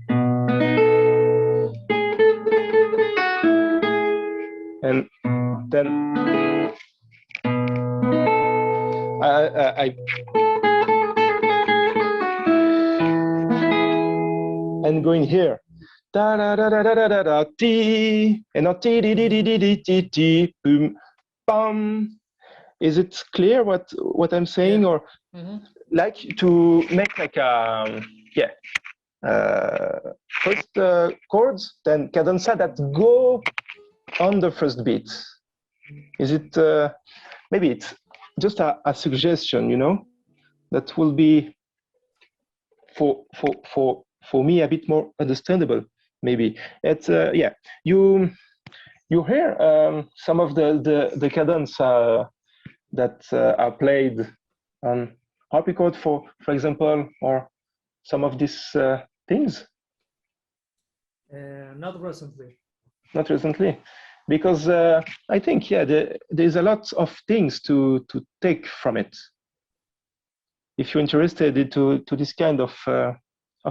then and going here, da da da da da da da da ti, and not ti di di di di di ti ti boom bum. Is it clear what I'm saying? Yeah. Or like to make like a first chords, then cadenza that go on the first beat. Is it maybe it's just a suggestion, you know, that will be for me a bit more understandable, maybe. It's yeah, you hear some of the cadenza that are played on harpsichord, for example, or some of these things? Not recently. Not recently, because I think there's a lot of things to take from it. If you're interested into this kind of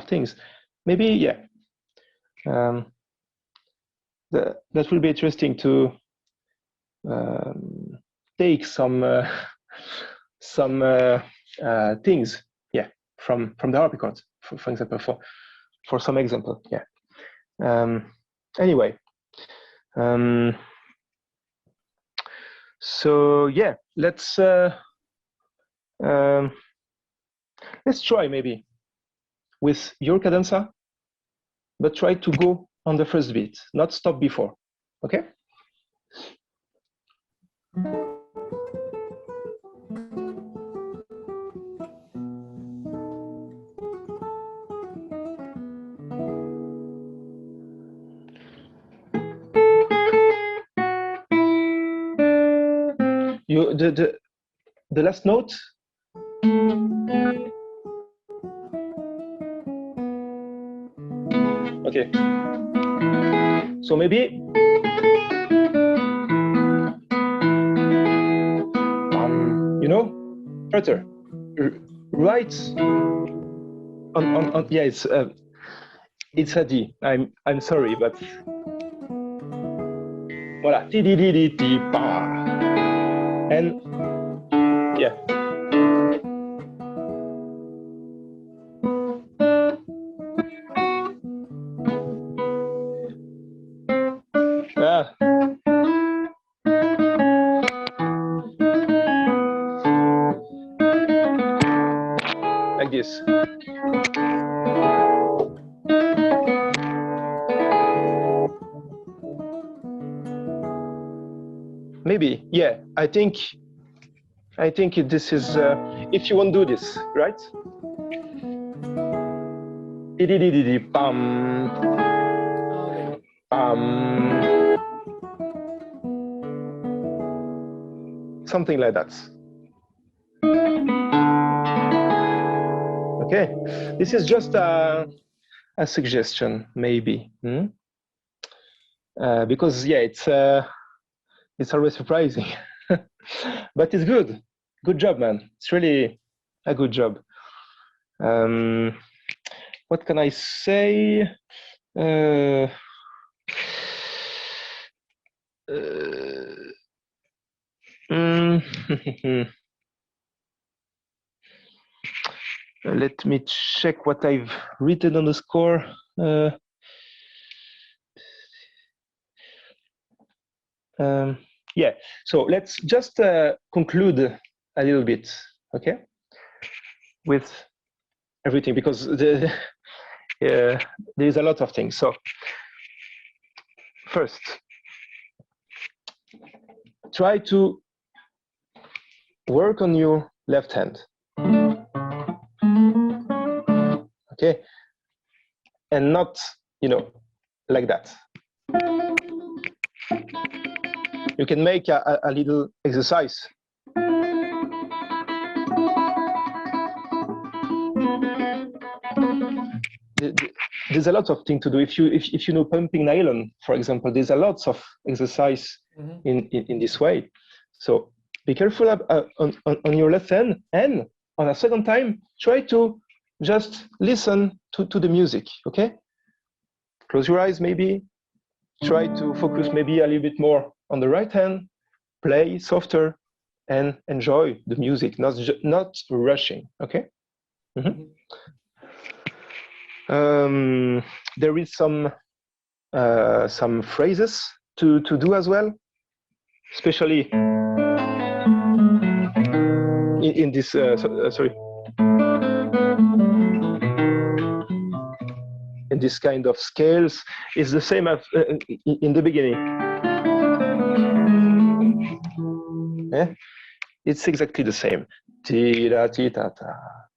things, maybe that will be interesting to take some things from the harpsichord, for example, for some example. Anyway, so let's try maybe with your cadenza, but try to go on the first beat, not stop before. Okay? the last note. Okay. So maybe you know, further, right on yeah, it's a D. I'm sorry, but voilà. Ti di di di di pa. And yeah. Ah. Like this. Maybe, yeah. I think this is if you want to do this, right? Pam, Okay. something like that. Okay, this is just a suggestion, maybe, because yeah, it's always surprising, but it's good. Good job, man. It's really a good job. What can I say? Let me check what I've written on the score. Yeah, so let's just conclude a little bit, okay, with everything, because there is a lot of things. So first, try to work on your left hand, okay, and not, you know, like that. You can make a little exercise. There's a lot of things to do. If you know pumping nylon, for example, there's a lot of exercise in this way. So be careful on your left hand, and on a second time, try to just listen to the music. Okay, close your eyes, maybe. Try to focus maybe a little bit more on the right hand. Play softer and enjoy the music, not rushing. Okay. There is some phrases to do as well, especially in this sorry, in this kind of scales. It's the same as in the beginning. Yeah? It's exactly the same.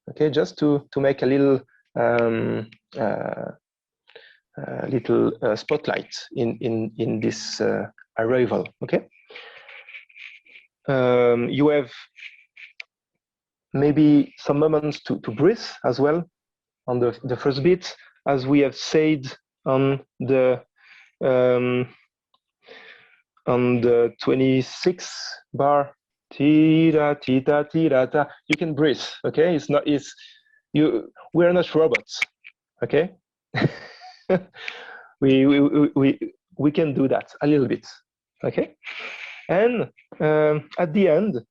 Okay, just to make a little spotlight in this arrival. Okay. You have maybe some moments to breathe as well on the first beat, as we have said on the 26th bar. Tira, tita, tira, ta. You can breathe. Okay, we are not robots. Okay. we can do that a little bit. Okay. And at the end,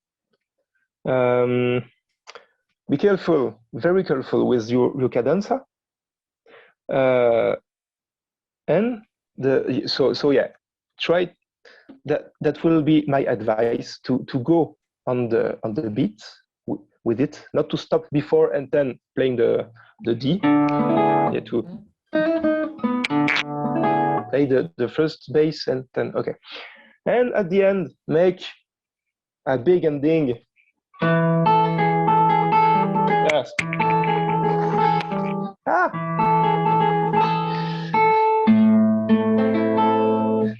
be careful, very careful with your cadenza. And so yeah, try that will be my advice, to go on the beat with it, not to stop before and then playing the D. Yeah, to play the first bass and then okay, and at the end make a big ending. Yes.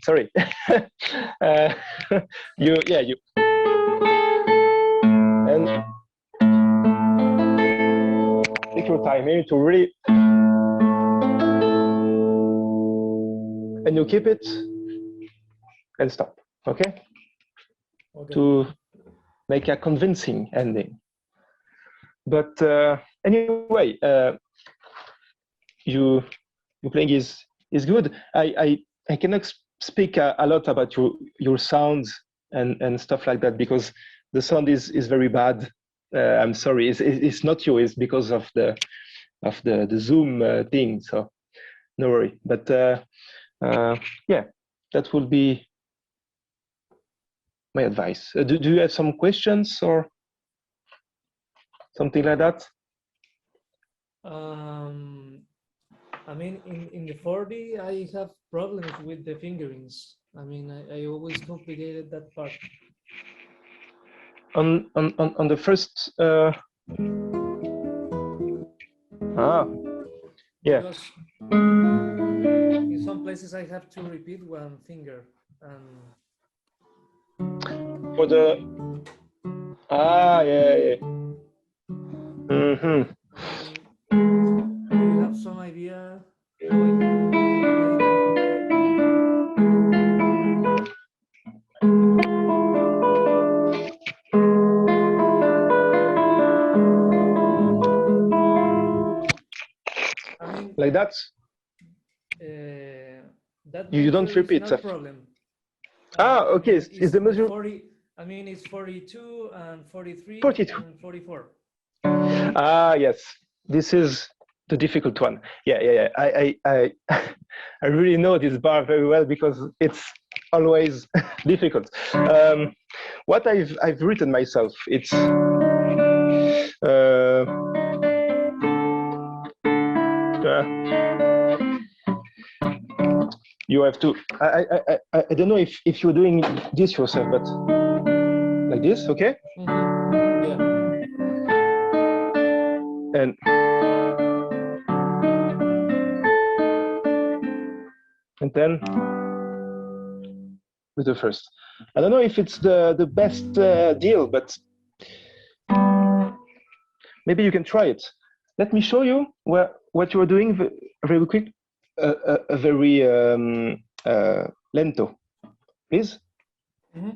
Sorry. You your time here to really, and you keep it and stop, okay? Okay. To make a convincing ending. But anyway, you playing is good. I cannot speak a lot about your sounds and stuff like that because the sound is very bad. I'm sorry, it's not you. It's because of the Zoom thing. So no worry. But yeah, that will be my advice. Do you have some questions or something like that? I mean, in the 40, I have problems with the fingerings. I mean, I always complicated that part. On the first. Yeah. Because in some places I have to repeat one finger, and For the yeah. Mm-hmm. Do you have some idea how I can make that? I mean, Like that. That You don't measure is repeat. not a problem. Okay. I mean, Is the measure 40? I mean, it's 42 and 43 42? and 44. Yes. This is the difficult one. Yeah. I I really know this bar very well because it's always difficult. What I've written myself, it's you have to. I don't know if you're doing this yourself, but like this, okay? Mm-hmm. Yeah. And then with the first. I don't know if it's the best deal, but maybe you can try it. Let me show you what you're doing very quick, very lento, please. Mm-hmm.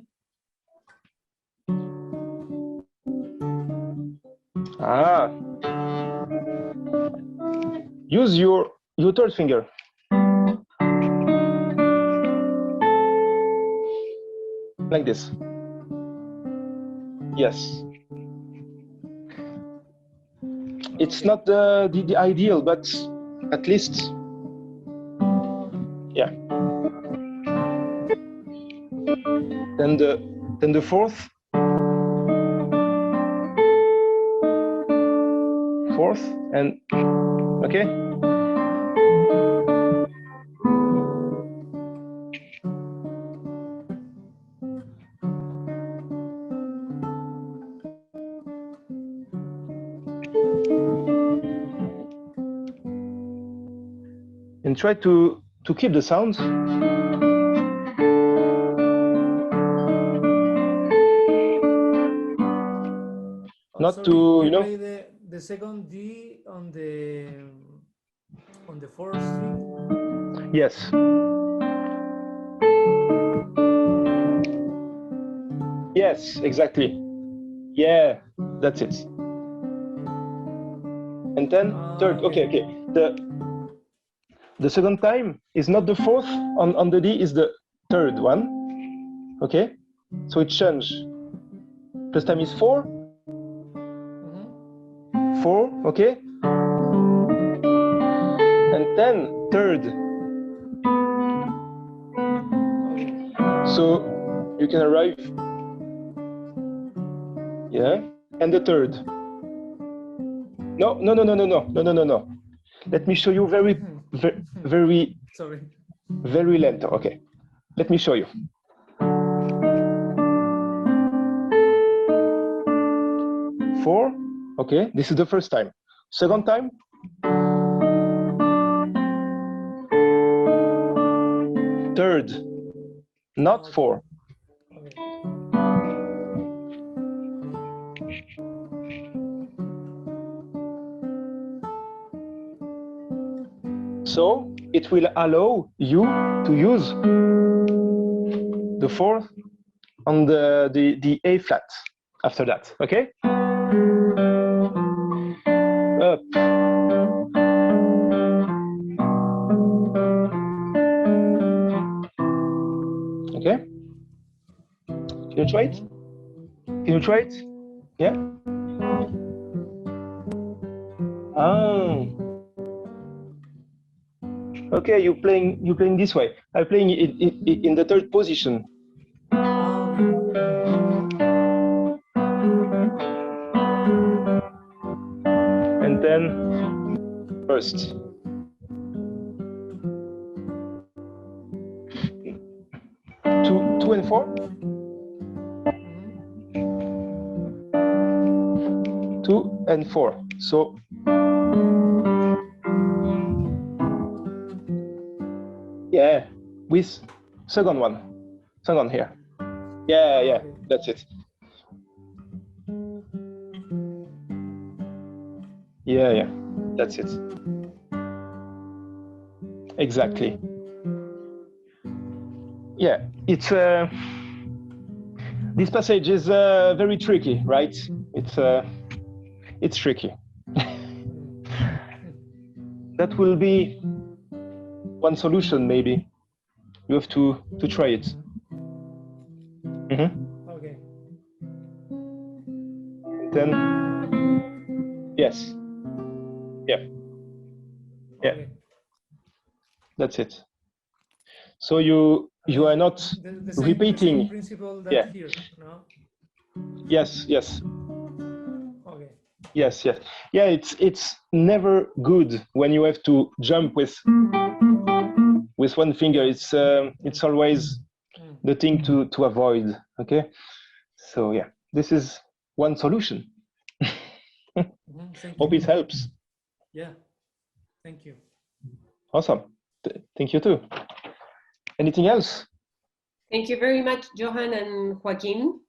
Use your third finger. Like this. Yes. It's not the ideal, but at least, yeah. Then the fourth, and okay. And try to keep the sound. Not Sorry, to, you play the second D on the fourth string? Yes. Yes, exactly. Yeah, that's it. And then third. Okay. The second time is not the fourth on the D, is the third one. Okay, so it changes. First time is 4. Mm-hmm. 4, okay, and then third. Okay. So you can arrive. Yeah, and the third. No. Let me show you very Sorry. very lento. Okay, let me show you. Four. Okay, this is the first time. Second time. Third, not 4. Okay. So it will allow you to use the fourth on the A flat after that, okay? Up. Okay? Can you try it? Can you try it? Yeah? Ah. Okay, you're playing this way. I'm playing in the third position. And then first. Two and four. 2 and 4. So yeah, with second here. Yeah, that's it. Yeah, that's it. Exactly. Yeah, it's this passage is very tricky, right? It's tricky. That will be one solution, maybe. You have to try it. Okay. Then yes. Yeah. Okay. That's it. So you are not the repeating. same principle that here, no? Yes. Okay. Yes. Yeah, it's never good when you have to jump with one finger. It's always the thing to avoid. Okay. So yeah, this is one solution. Hope it helps. Yeah. Thank you. Awesome. Thank you too. Anything else? Thank you very much, Johan and Joaquín.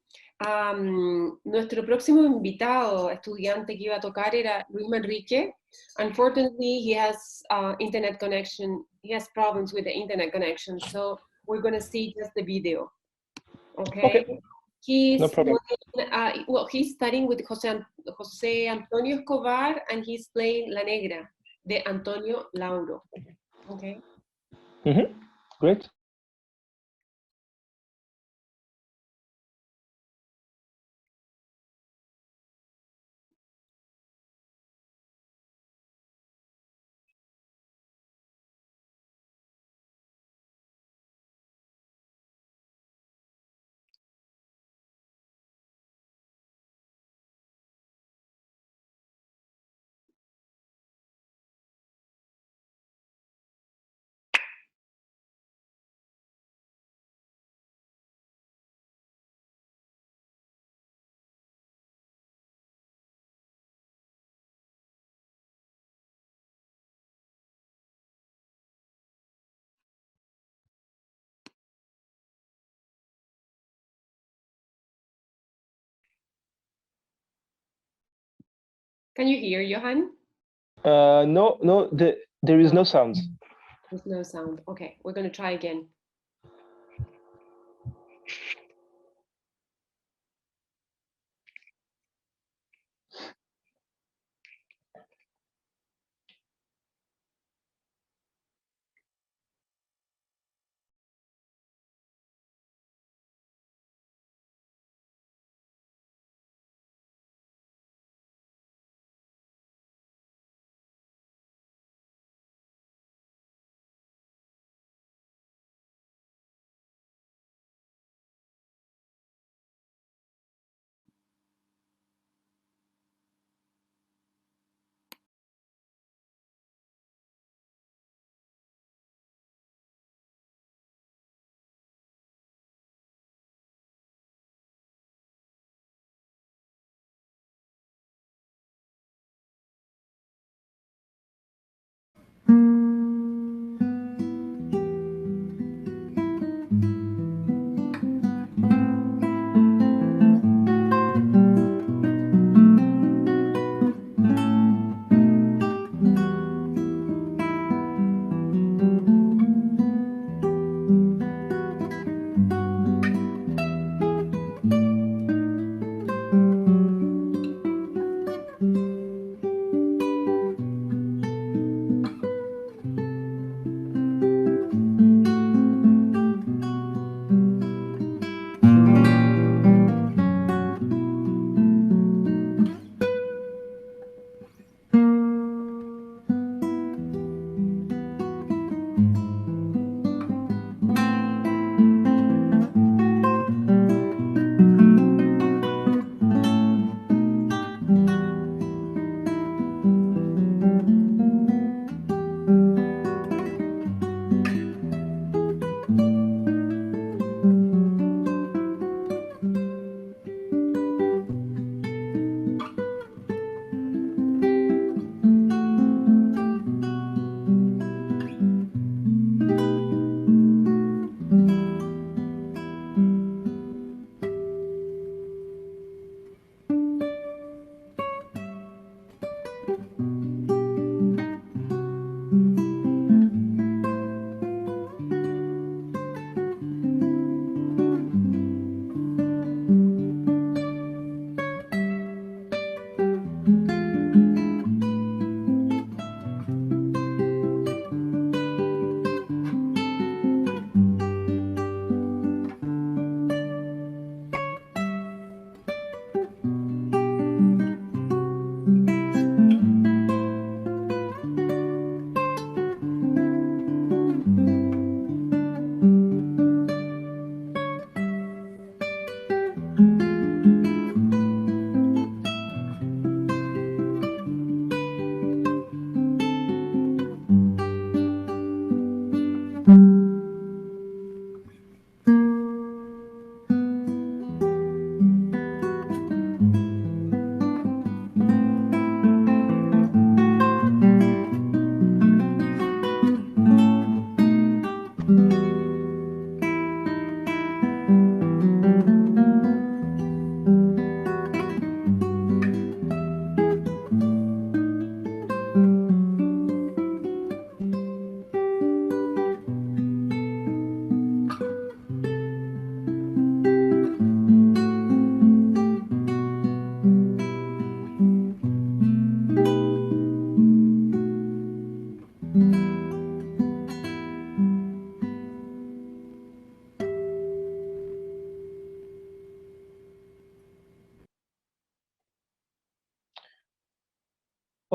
Nuestro próximo invitado, estudiante que iba a tocar era Luis Manrique. Unfortunately, he has internet connection. He has problems with the internet connection, so we're going to see just the video. Okay. He's No problem. he's studying with José Antonio Escobar, and he's playing La Negra de Antonio Lauro. Okay. Great. Can you hear, Johan? No, there is no sound. There's no sound. Okay, we're going to try again.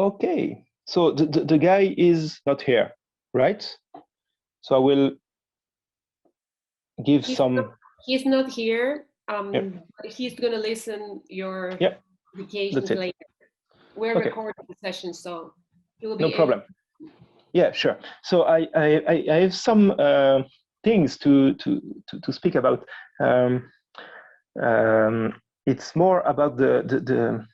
Okay, so the guy is not here, right? So I will give He's not here. Yeah. But he's going to listen your Yeah, indications that's it. later. We're Okay. recording the session, so he will be No problem. Yeah, sure. So I have some things to speak about. It's more about the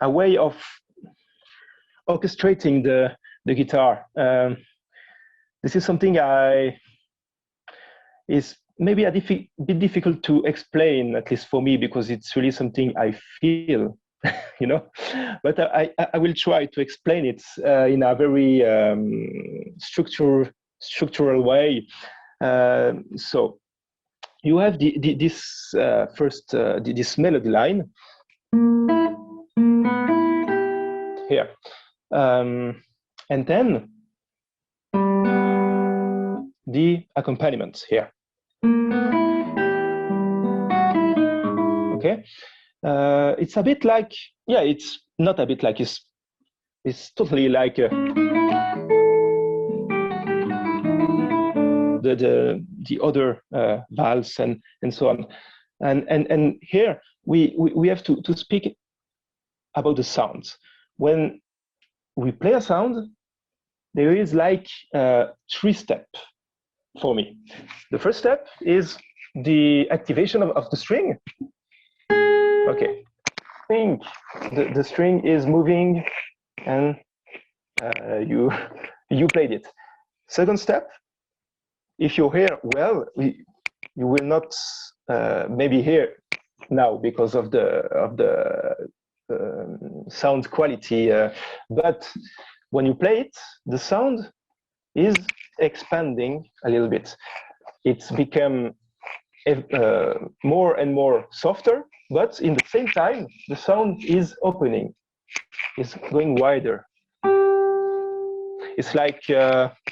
a way of orchestrating the guitar. This is something is maybe a bit difficult to explain, at least for me, because it's really something I feel, you know. But I will try to explain it in a very structural way. So you have this first this melody line here, and then the accompaniment here. Okay, it's a bit like, yeah, it's not a bit like, it's totally like the other vowels and so on, and here we have to speak about the sounds. When we play a sound, there is like 3 steps for me. The first step is the activation of the string. Okay, think the string is moving and you played it. Second step, if you hear well, you will not maybe hear now because of the sound quality, but when you play it, the sound is expanding a little bit. It's become more and more softer, but in the same time, the sound is opening. It's going wider. It's like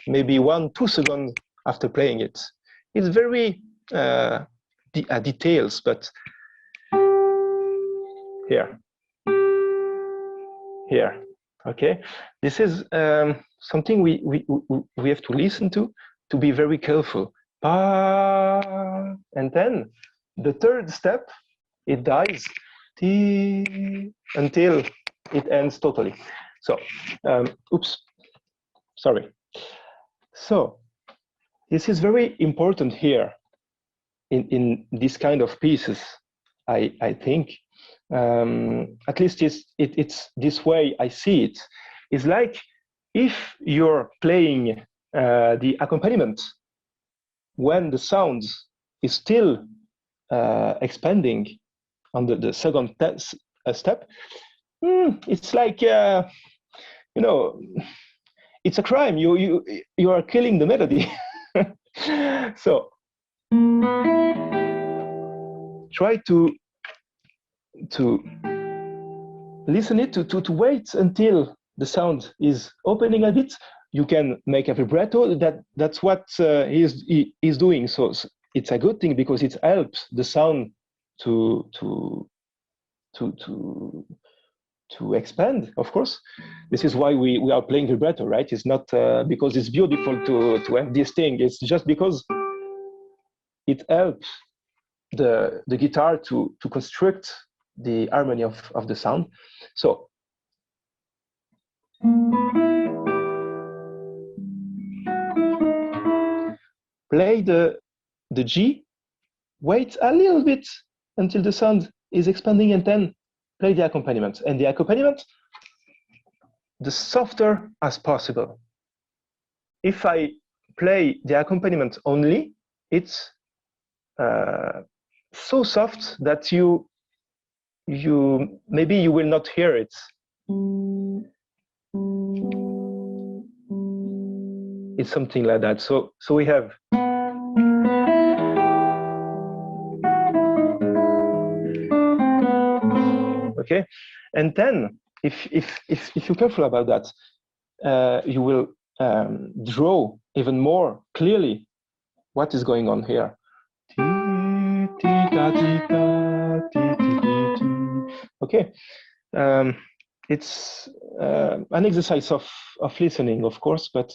maybe 1-2 seconds after playing it. It's very details, but here, okay. This is something we have to listen to be very careful. And then the third step, it dies until it ends totally. So, oops, sorry. So this is very important here in this kind of pieces, I think. At least it's this way I see it. It's like if you're playing the accompaniment when the sound is still expanding on the second step, it's like you know, it's a crime. You are killing the melody. So try to listen it, to wait until the sound is opening a bit. You can make a vibrato. That's what he is doing. So it's a good thing because it helps the sound to expand. Of course, this is why we are playing vibrato, right? It's not because it's beautiful to have this thing. It's just because it helps the guitar to construct the harmony of the sound. So play the G, wait a little bit until the sound is expanding, and then play the accompaniment. And the accompaniment, the softer as possible. If I play the accompaniment only, it's so soft that you maybe you will not hear it. It's something like that. So we have okay, and then if you're careful about that, you will draw even more clearly what is going on here. Okay, it's an exercise of listening, of course, but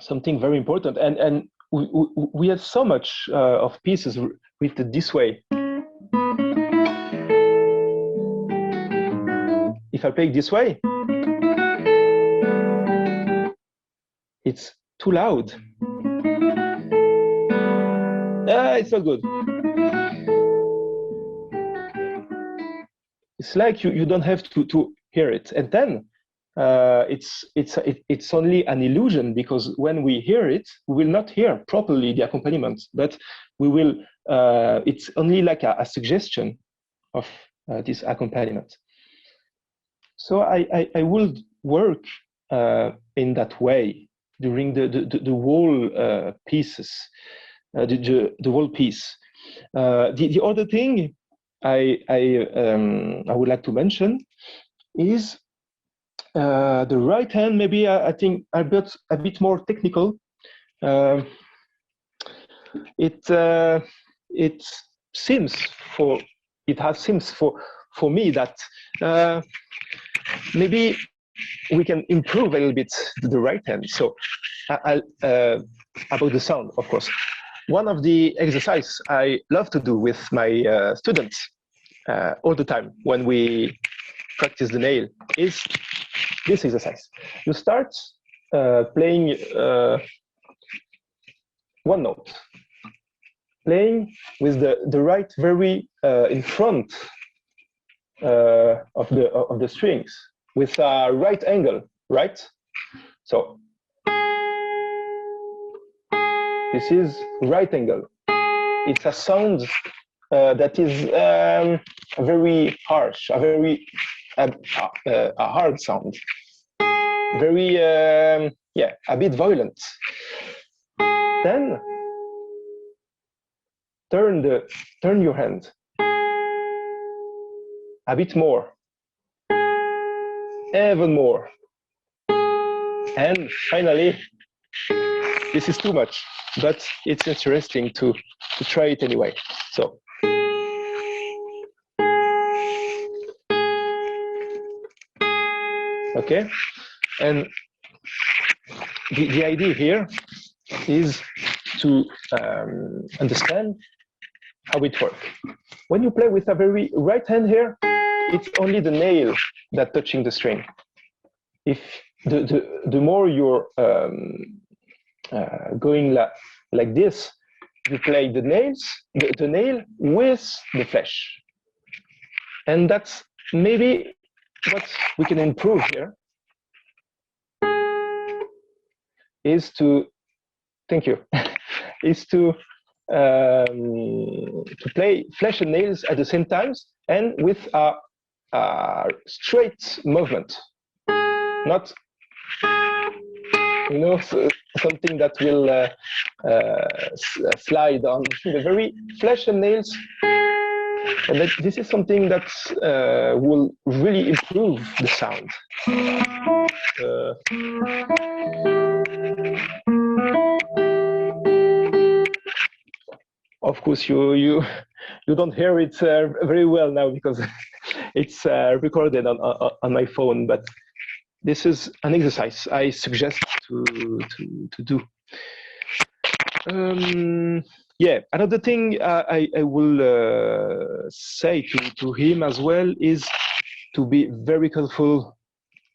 something very important. And we have so much of pieces written this way. If I play this way, it's too loud. It's not good. It's like you don't have to hear it, and then it's only an illusion, because when we hear it, we will not hear properly the accompaniment, but we will. It's only like a suggestion of this accompaniment. So I will work in that way during the whole pieces, the whole piece. The other thing I would like to mention is the right hand. Maybe I think a bit more technical. It seems for me that maybe we can improve a little bit the right hand. So about the sound, of course. One of the exercises I love to do with my students all the time when we practice the nail is this exercise. You start playing one note, playing with the right very in front of the strings with a right angle, right? So this is right angle. It's a sound that is very harsh, a very a hard sound, very yeah, a bit violent. Then turn your hand a bit more, even more, and finally, this is too much, but it's interesting to try it anyway. So. Okay, and the idea here is to understand how it works. When you play with a very right hand here, it's only the nail that touching the string. If the more you're going like this, you play the nail with the flesh, and that's maybe what we can improve here is to, thank you, is to play flesh and nails at the same times and with a straight movement, not something that will slide on the very flesh and nails. And this is something that will really improve the sound. Of course, you don't hear it very well now because it's recorded on my phone. But this is an exercise I suggest to do. Yeah, another thing I will say to him as well is to be very careful,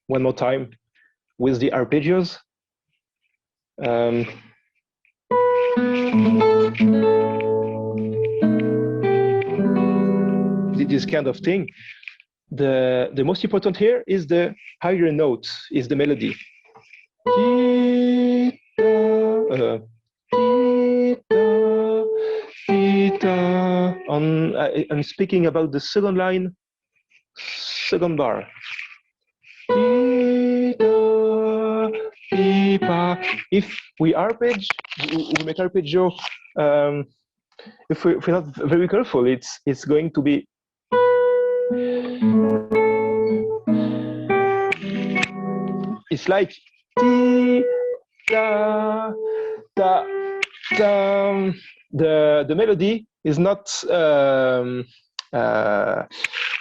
one more time, with the arpeggios. This kind of thing. The most important here is the higher note, is the melody. I'm speaking about the second line, second bar. If we arpeggiate, we make arpeggio. If we're not very careful, it's going to be. It's like the melody is not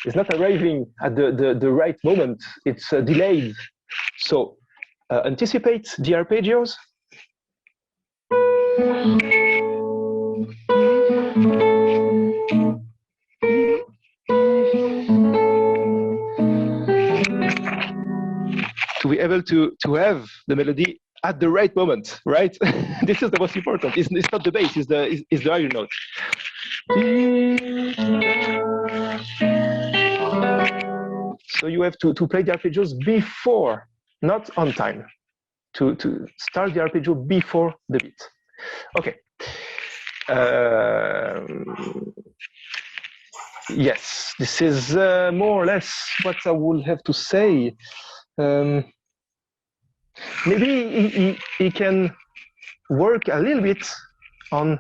is not arriving at the right moment. It's delayed. So anticipate the arpeggios. To be able to have the melody at the right moment, right? This is the most important. It's not the bass, it's the higher note. So you have to play the arpeggios before, not on time. To start the arpeggio before the beat. Okay. Yes, this is more or less what I would have to say. Maybe he can work a little bit on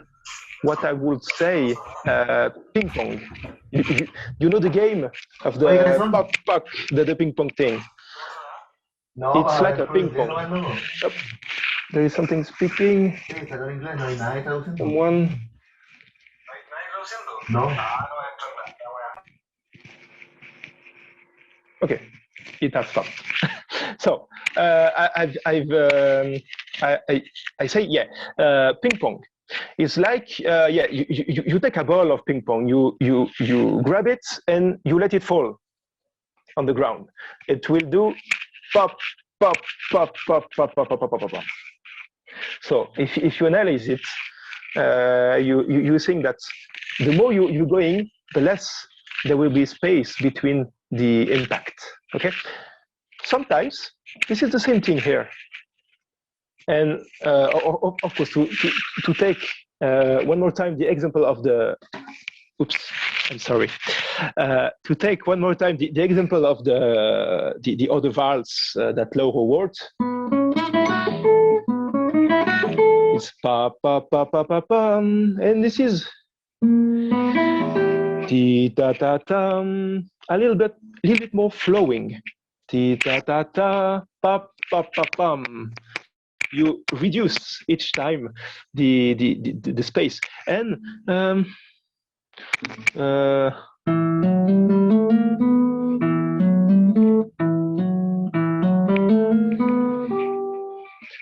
what I would say ping pong. You know the game of the puck, the ping pong thing. No, it's like a ping pong. Oh, there is something speaking. Someone. No. Okay, it has stopped. So I say, yeah, ping pong. It's like, yeah, you take a ball of ping pong, you grab it and you let it fall on the ground. It will do pop, pop, pop, pop, pop, pop, pop, pop, pop, pop. So if you analyze it, you think that the more you're going, the less there will be space between the impact. Okay. Sometimes this is the same thing here. And of course, to take one more time the example of the, oops, I'm sorry. To take one more time the example of the other valse that Laura wrote. It's pa pa pa pa pa pam, and this is ti ta ta tam, a little bit more flowing. Ti ta ta ta pa pa pa pam. You reduce each time the space, and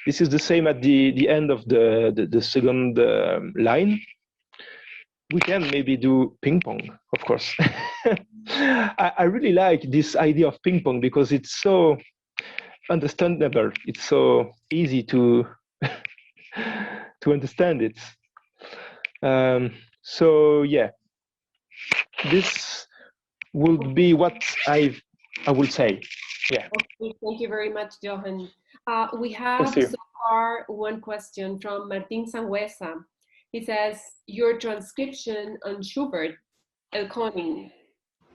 this is the same at the end of the second line. We can maybe do ping pong, of course. I really like this idea of ping pong because it's so understandable. It's so easy to to understand it. So yeah, this would be what I would say. Yeah. Okay, thank you very much, Johan. We have so far one question from Martin Sangüesa. He says, your transcription on Schubert, El Koning,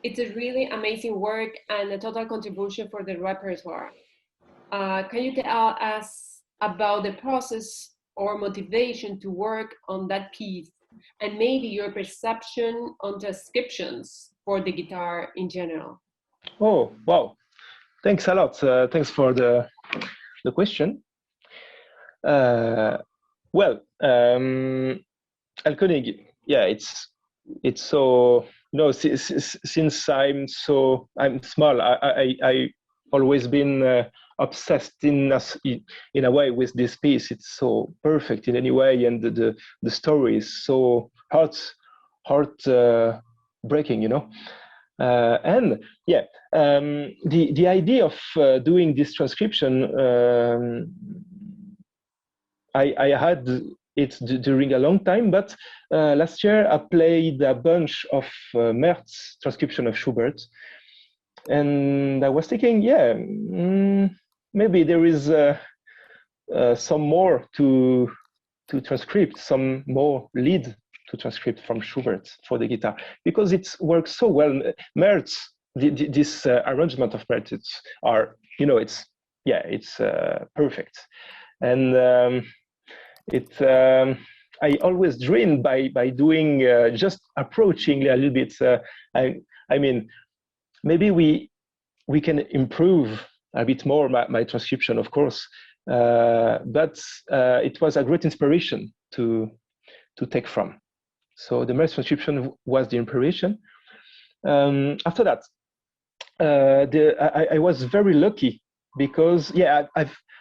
it's a really amazing work and a total contribution for the repertoire. Can you tell us about the process or motivation to work on that piece, and maybe your perception on transcriptions for the guitar in general? Oh, wow. Thanks a lot. Thanks for the question. Well, El Konig, yeah, it's so, you know, since I'm small, I always been obsessed in a way with this piece. It's so perfect in any way, and the story is so heart breaking, you know. And yeah, the idea of doing this transcription, I had it during a long time, but last year I played a bunch of Merz transcription of Schubert, and I was thinking, yeah, maybe there is some more to transcript, some more lead to transcript from Schubert for the guitar, because it works so well. Merz, this arrangement of Merz, it's perfect, and I always dreamed by doing just approaching a little bit. I mean, maybe we can improve a bit more my transcription, of course, but it was a great inspiration to take from. So the Merz transcription was the inspiration, After that, I was very lucky because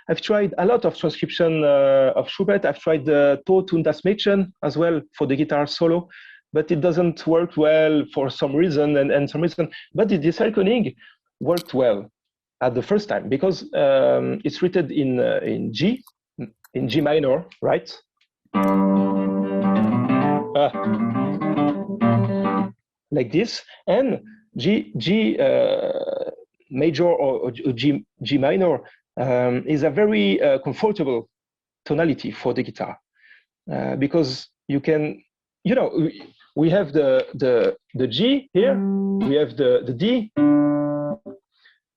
I've tried a lot of transcription of Schubert. I've tried the Tod und das Mädchen as well for the guitar solo, but it doesn't work well for some reason and some reason. But this reckoning worked well at the first time because it's written in G minor, right? Like this, and G major or G minor is a very comfortable tonality for the guitar because you can, we have the G here, we have the D,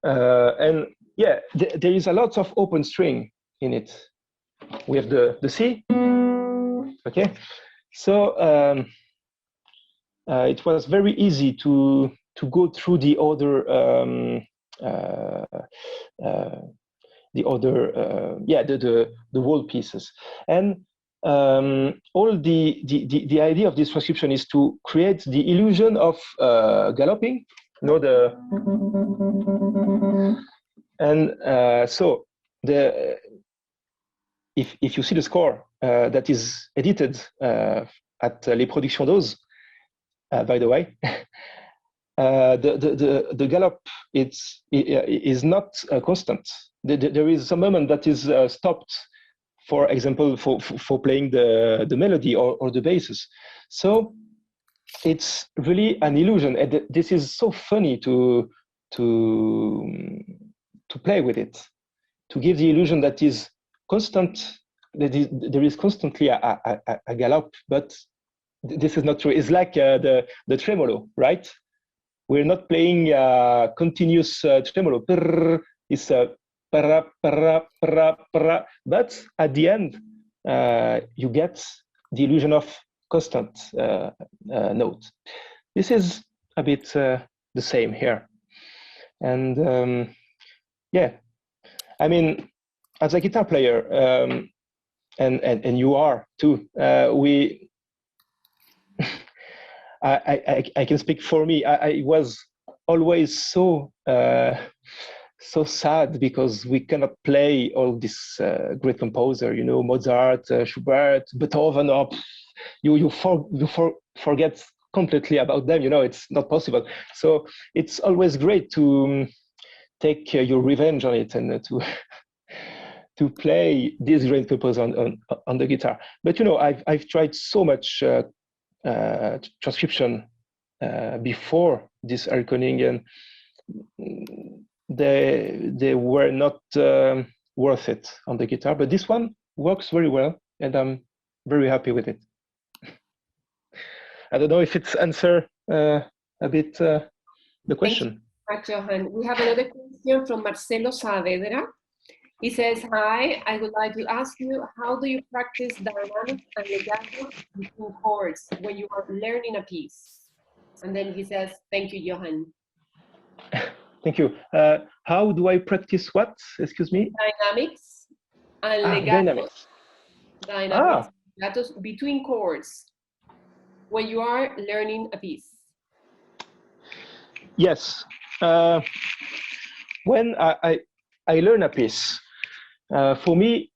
and yeah, there is a lot of open string in it. We have the C, okay, so it was very easy to go through the other the whole pieces, and all the idea of this transcription is to create the illusion of galloping, so if you see the score that is edited at Les Productions d'Oz, by the way, the gallop is not constant. There is a moment that is stopped, for example, for playing the melody or the basses. So it's really an illusion, and this is so funny to play with it, to give the illusion that is constant. There is constantly a gallop, but this is not true. It's like the tremolo, right? We're not playing continuous tremolo. It's para, but at the end, you get the illusion of constant note. This is a bit the same here. And yeah, I mean, as a guitar player, and you are too, I can speak for me. I was always so sad because we cannot play all this great composer, Mozart, Schubert, Beethoven. You forget completely about them. It's not possible. So it's always great to take your revenge on it and to play this great composer on the guitar. But I've tried so much transcription before this reckoning, and they were not worth it on the guitar. But this one works very well, and I'm very happy with it. I don't know if it's answer a bit the question. Thank you, Johan. We have another question from Marcelo Saavedra. He says, hi, I would like to ask you, how do you practice dynamics and legato between chords when you are learning a piece? And then he says, thank you, Johan. Thank you. How do I practice what? Excuse me? Dynamics and legato. Dynamics. Dynamics, legatos between chords when you are learning a piece. Yes. When I learn a piece, for me,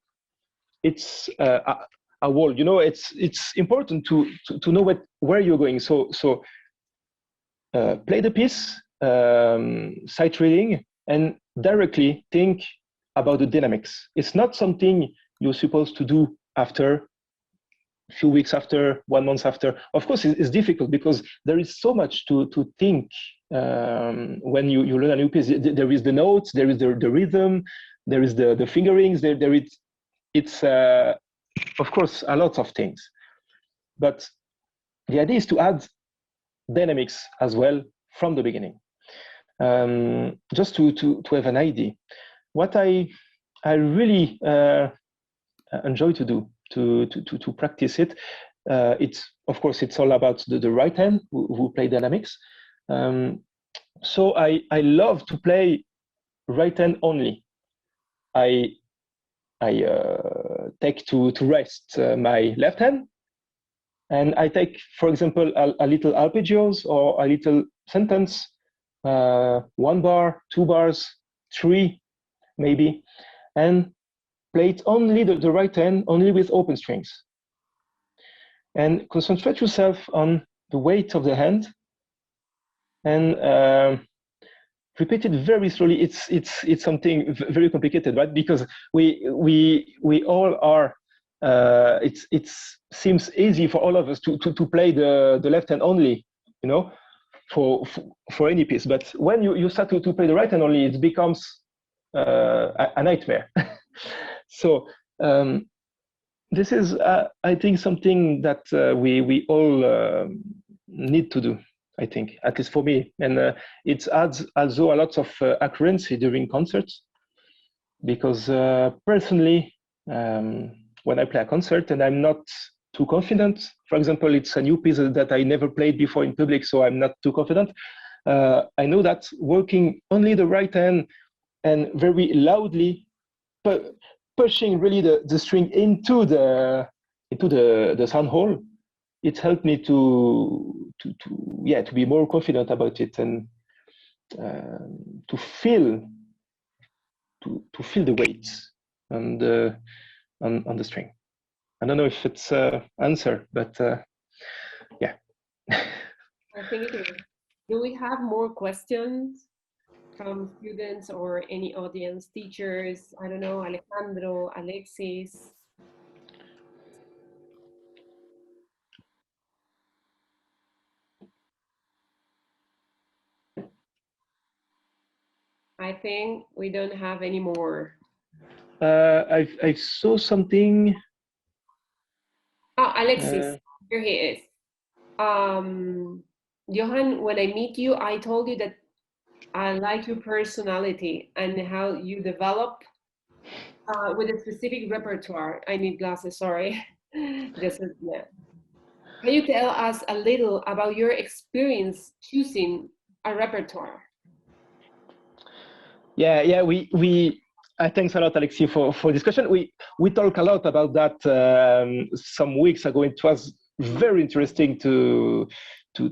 it's a wall. It's important to know where you're going. So play the piece, sight reading, and directly think about the dynamics. It's not something you're supposed to do after a few weeks after, 1 month after. Of course, it's difficult because there is so much to think when you learn a new piece. There is the notes, there is the rhythm, there is the fingerings, it's of course a lot of things. But the idea is to add dynamics as well from the beginning. Just to have an idea. What I really enjoy to do to practice it, it's of course it's all about the right hand who play dynamics. So I love to play right hand only. I take to rest my left hand, and I take, for example, a little arpeggios or a little sentence, 1 bar, 2 bars, 3 maybe, and play it only the right hand, only with open strings. And concentrate yourself on the weight of the hand, and repeat it very slowly. It's something very complicated, right? Because we all are. It seems easy for all of us to play the left hand only, you know, for any piece. But when you start to play the right hand only, it becomes a nightmare. So this is, I think, something that we all need to do. I think, at least for me, and it adds also a lot of accuracy during concerts, because personally, when I play a concert and I'm not too confident, for example, it's a new piece that I never played before in public, so I'm not too confident. I know that working only the right hand and very loudly pushing really the string into the sound hole, it helped me to be more confident about it, and to feel the weight on the string. I don't know if it's an answer, but yeah. I think it is. Do we have more questions from students or any audience, teachers? I don't know, Alejandro, Alexis. I think we don't have any more. I saw something. Oh, Alexis, here he is. Johan, when I meet you, I told you that I like your personality and how you develop with a specific repertoire. I need glasses, sorry. This is, yeah. Can you tell us a little about your experience choosing a repertoire? Yeah. We. Thanks a lot, Alexi, for this question. We talked a lot about that some weeks ago. It was very interesting to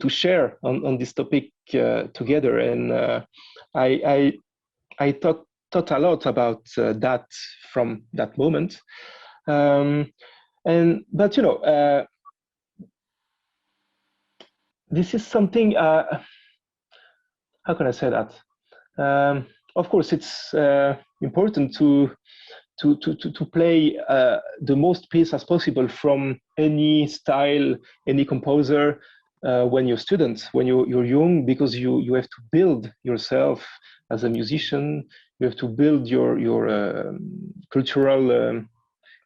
share on this topic together, and I thought a lot about that from that moment. But you know, this is something. How can I say that? Of course, it's important to play the most piece as possible from any style, any composer, when you're student, when you're young, because you have to build yourself as a musician. You have to build your cultural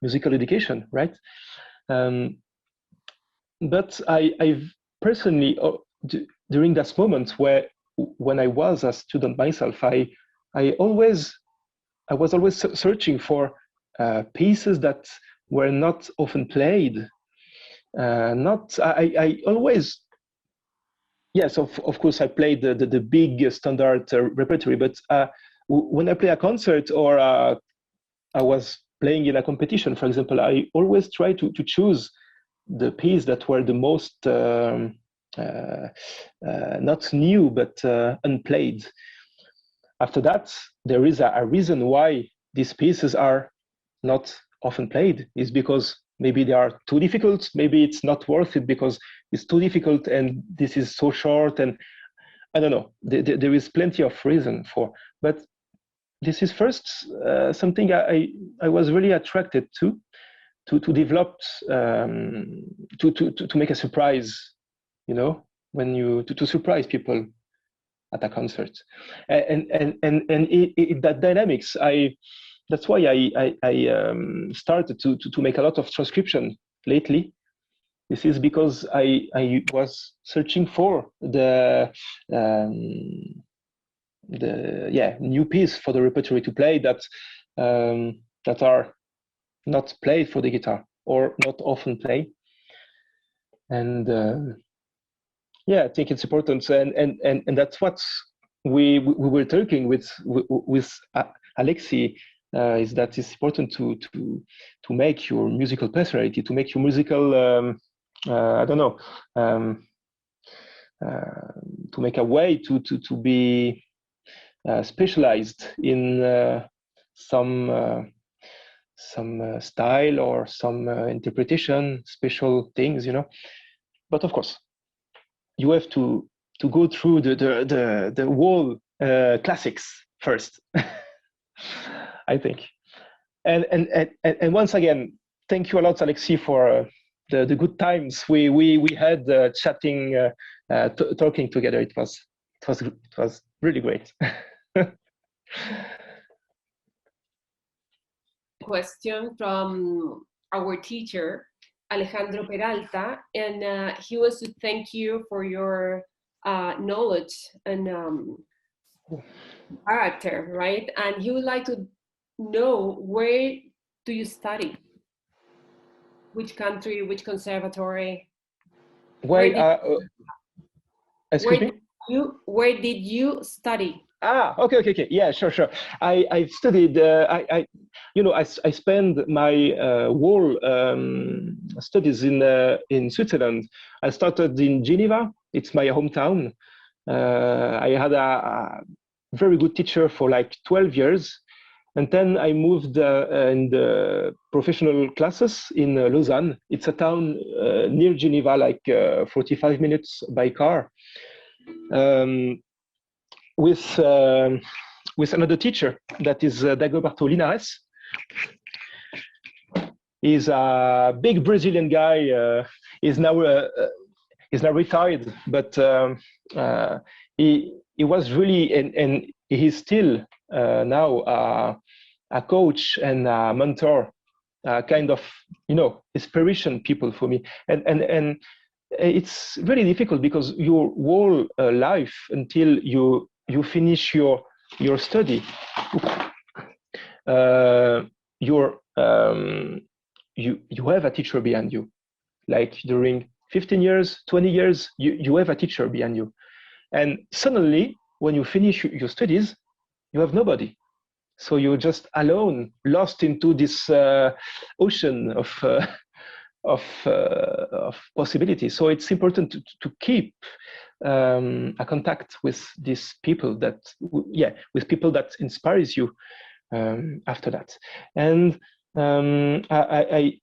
musical education, right? But I've personally, during that moment when I was a student myself, I was always searching for pieces that were not often played. I always, yes, of course, I played the big standard repertoire, but when I play a concert or I was playing in a competition, for example, I always try to choose the piece that were the most not new, but unplayed. After that, there is a reason why these pieces are not often played. Is because maybe they are too difficult. Maybe it's not worth it because it's too difficult and this is so short. And I don't know. There is plenty of reason for. But this is first something I was really attracted to develop, to make a surprise, you know, when you to surprise people at a concert, and that dynamics. That's why I started to make a lot of transcription lately. This is because I was searching for the new piece for the repertoire to play that are not played for the guitar or not often played. And I think it's important, and that's what we were talking with Alexi, is that it's important to make your musical personality, to make your musical I don't know, make a way to be specialized in some style or some interpretation, special things, you know. But of course, you have to go through the whole classics first, I think. And once again, thank you a lot, Alexi, for the good times we had chatting, talking together. It was really great. Question from our teacher, Alejandro Peralta, and he wants to thank you for your knowledge and character, right? And he would like to know, where do you study? Which country, which conservatory? Excuse me? Where did you study? Okay. Yeah, sure. I've studied. I spent my whole studies in Switzerland. I started in Geneva. It's my hometown. I had a very good teacher for like 12 years, and then I moved in the professional classes in Lausanne. It's a town near Geneva, like 45 minutes by car. With another teacher that is Dagoberto Linares. He's a big Brazilian guy. He's now retired, but he was really, and he's still now a coach and a mentor, kind of, you know, inspiration people for me. And it's really difficult because your whole life until you finish your study, you have a teacher behind you. Like during 15 years, 20 years, you have a teacher behind you. And suddenly, when you finish your studies, you have nobody. So you're just alone, lost into this ocean of possibilities. So it's important to keep a contact with these people with people that inspires you after that. And I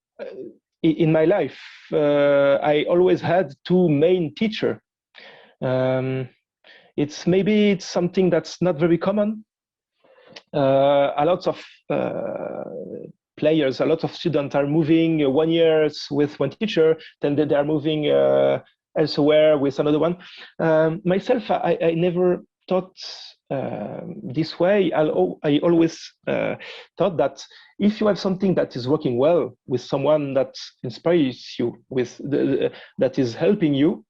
in my life, I always had two main teachers. It's something that's not very common. A lot of players, a lot of students are moving 1 year with one teacher, then they are moving elsewhere with another one. Myself, I never thought this way. I always thought that if you have something that is working well with someone that inspires you, that is helping you,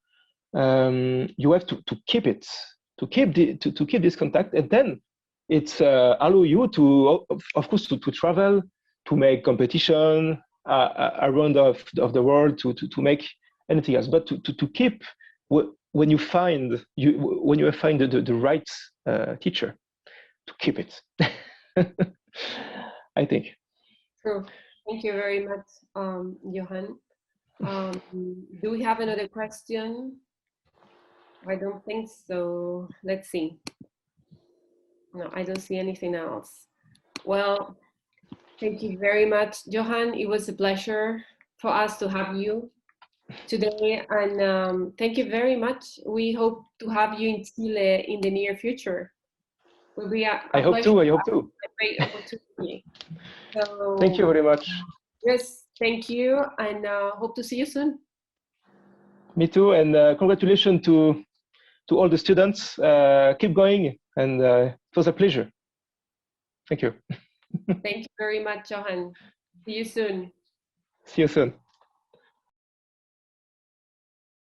you have to keep it, to keep this contact, and then it's allow you to, of course, to travel, to make competition around of the world, to make anything else, but to keep when you find the right teacher, to keep it. I think. True. Thank you very much, Johan. Do we have another question? I don't think so. Let's see. No, I don't see anything else. Well, thank you very much, Johan. It was a pleasure for us to have you today, and thank you very much. We hope to have you in Chile in the near future. Will be I hope too. A great opportunity. So, thank you very much. Yes, thank you, and hope to see you soon. Me too, and congratulations to all the students. Keep going, and it was a pleasure. Thank you. Thank you very much, Johan. See you soon. See you soon.